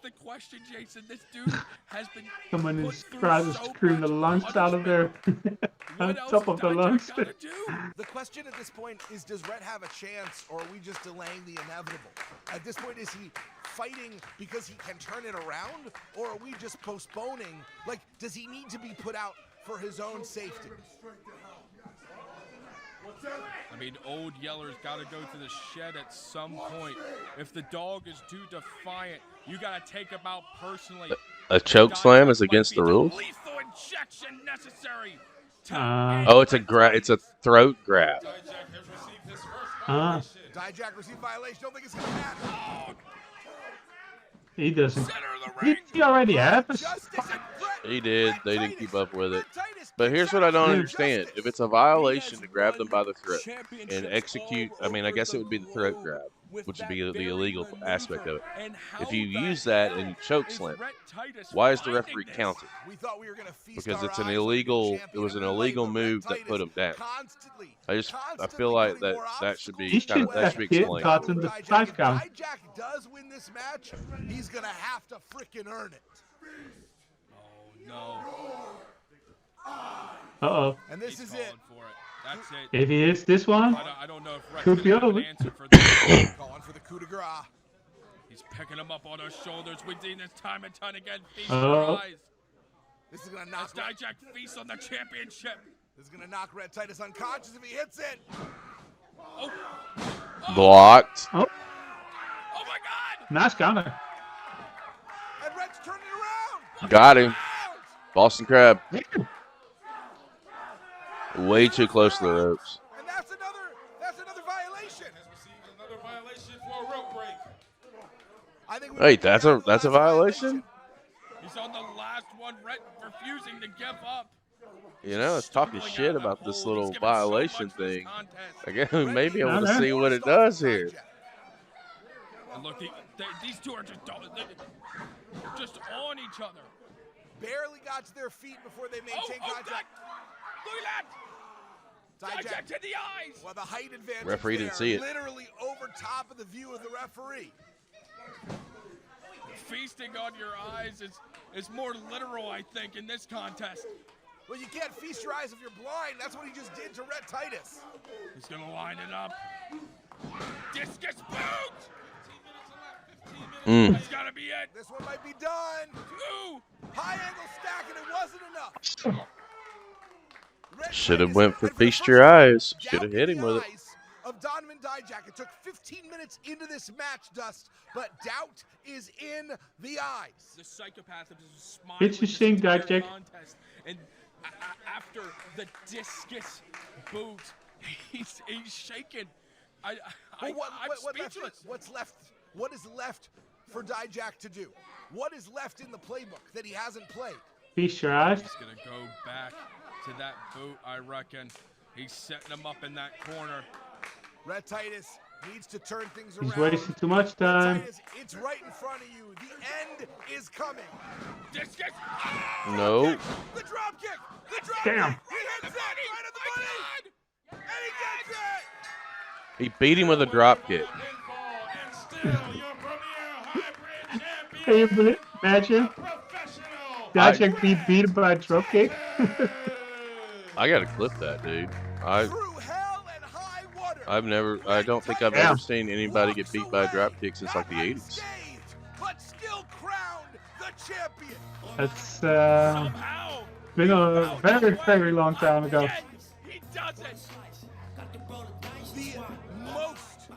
the question, Jason. This dude has been. Someone is trying to scream the lungs out of there. On top of the lungs. The question at this point is, does Rhett have a chance, or are we just delaying the inevitable? At this point, is he fighting because he can turn it around, or are we just postponing? Like, does he need to be put out for his own safety? I mean, Old Yeller's got to go to the shed at some point. If the dog is too defiant, you got to take him out personally. A choke slam is against the rules? Lethal injection necessary. Oh, it's a throat grab. Dijak received violation. Don't think it's going to matter. He doesn't. He already have us. He did. They didn't keep up with it. But here's what I don't understand. If it's a violation to grab them by the throat and execute, I mean, I guess it would be the throat grab, which would be the illegal aspect of it. If you use that and choke slam, why is the referee counting? Because it's an illegal. It was an illegal move that put him down. I feel like that should be explained. Dijak does win this match, he's gonna have to freaking earn it. No. Uh-oh. And this is it. That's it. If he hits this one, I don't know if could be over. Calling for the coup de grace. He's picking him up on those shoulders. We've seen this time and time again. Feast Oh. your eyes. This is gonna knock Dijak feast on the championship. This is gonna knock Rhett Titus unconscious if he hits it. Oh. Blocked. Oh. Oh my God. Nice counter. And Rhett's turning around. Got him. Boston Crab. Way too close to the ropes. And that's another violation. Another violation for a rope break. I think Wait, that's a violation? He's on the last one. Rhett refusing to give up. You know, it's talking shit about this little violation thing. I guess we may be able to see what it does here. And look, these two are just on each other. Barely got to their feet before they maintain contact. Look at that! Dijak to the eyes! Well, the height advantage Referee didn't see it. Literally over top of the view of the referee. Feasting on your eyes is more literal, I think, in this contest. Well, you can't feast your eyes if you're blind. That's what he just did to Rhett Titus. He's going to line it up. Discus boot! That's got to be it. This one might be done. Two. High angle stack, and it wasn't enough. Should have went for feast your eyes. Should have hit him with it. Of Donovan Dijak. It took 15 minutes into this match, Dust, but doubt is in the eyes. The psychopath is smiling. It's a shame, Dijak. And after the discus boot, he's shaken. I'm speechless. What's left? What is left for Dijak to do? What is left in the playbook that he hasn't played? Feast your eyes. He's gonna go back to that boot, I reckon. He's setting him up in that corner. Rhett Titus needs to turn things around. He's wasting too much time. Titus, it's right in front of you. The end is coming. Discus. No. The drop kick. The drop Damn. kick. He hits it right at the money. And he gets it. He beat him with a drop kick. Can you imagine? Dijak being beaten by a drop kick. I gotta clip that, dude. I don't think I've ever seen anybody get beat by a drop kick since like the 80s. But still crowned the champion. That's been a very, very long time ago. He does it. The most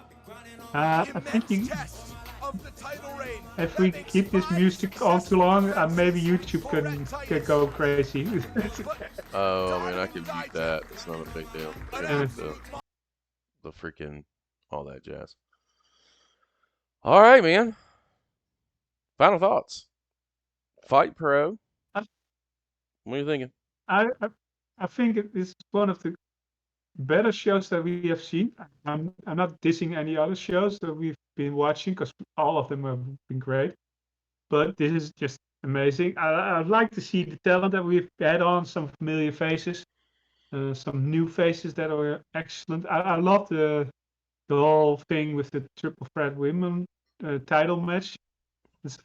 I think you. test of the title if we keep this music on too long, maybe YouTube can go crazy. Oh, I mean, I can mute that. It's not a big deal. The freaking all that jazz. All right, man. Final thoughts. Fight Pro. What are you thinking? I think it is one of the better shows that we have seen. I'm not dissing any other shows that we've been watching because all of them have been great. But this is just amazing. I'd like to see the talent that we've had on, some familiar faces, some new faces that are excellent. I love the whole thing with the triple threat women title match.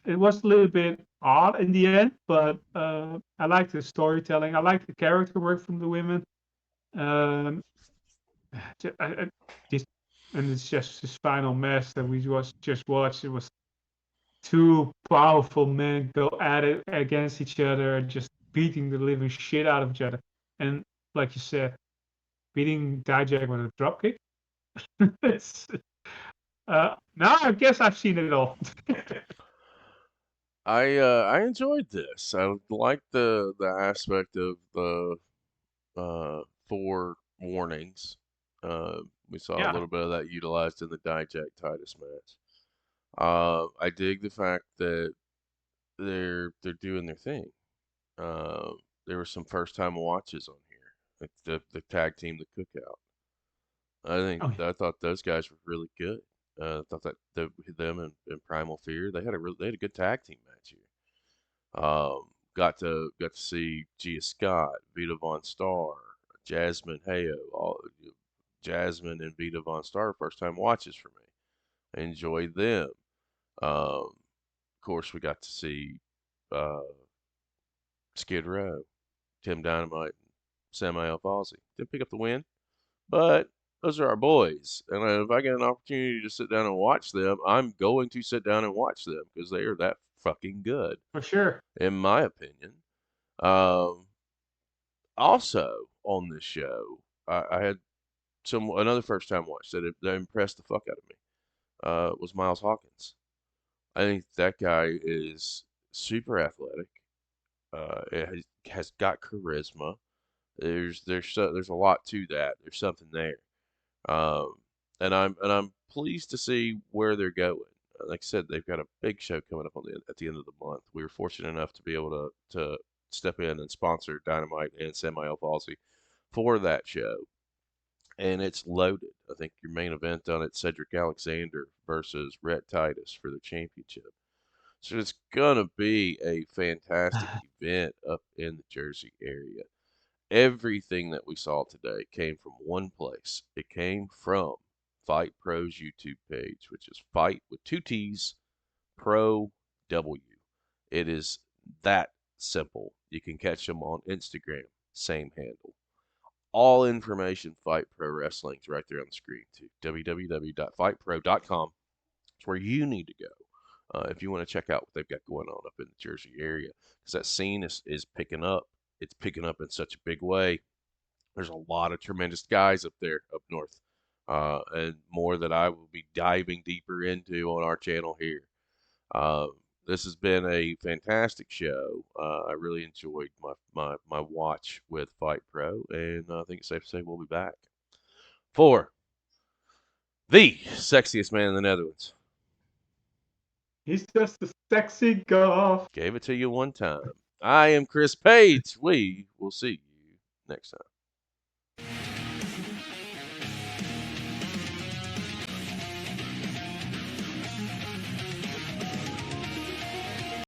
It was a little bit odd in the end, but I like the storytelling. I like the character work from the women. And it's just this final match that we just watched. It was two powerful men go at it against each other, just beating the living shit out of each other. And like you said, beating Dijak with a dropkick. Now I guess I've seen it all. I enjoyed this. I liked the aspect of the 4 warnings. We saw a little bit of that utilized in the Dijak Titus match. I dig the fact that they're doing their thing. There were some first time watches on here. Like the tag team, the Cookout. I thought those guys were really good. I thought that them and Primal Fear, they had a good tag team match here. Got to see Gia Scott, Vita Von Starr, Jazmyne Hayo, Jazmyne and Vita Von Starr, first time watches for me. I enjoyed them. Of course, we got to see Skid Row, Tim Dynamite, and Samael Fawzi. Didn't pick up the win, but those are our boys. And if I get an opportunity to sit down and watch them, I'm going to sit down and watch them because they are that fucking good. For sure. In my opinion. Also on this show, I had another first time watch that impressed the fuck out of me. Was Myles Hopkins. I think that guy is super athletic. It has got charisma. There's a lot to that. There's something there. And I'm pleased to see where they're going. Like I said, they've got a big show coming up at the end of the month. We were fortunate enough to be able to step in and sponsor Dynamite and Samael Fawzi for that show. And it's loaded. I think your main event on it, Cedric Alexander versus Rhett Titus for the championship. So it's going to be a fantastic event up in the Jersey area. Everything that we saw today came from one place. It came from Fight Pro's YouTube page, which is Fight with 2 T's, Pro W. It is that simple. You can catch them on Instagram, same handle. All information Fight Pro Wrestling is right there on the screen too. www.fightpro.com. It's where you need to go if you want to check out what they've got going on up in the Jersey area, because that scene is picking up. It's picking up in such a big way. There's a lot of tremendous guys up there up north, and more that I will be diving deeper into on our channel here. This has been a fantastic show. I really enjoyed my watch with Fight Pro, and I think it's safe to say we'll be back for the sexiest man in the Netherlands. He's just a sexy golf. Gave it to you one time. I am Chris Page. We will see you next time.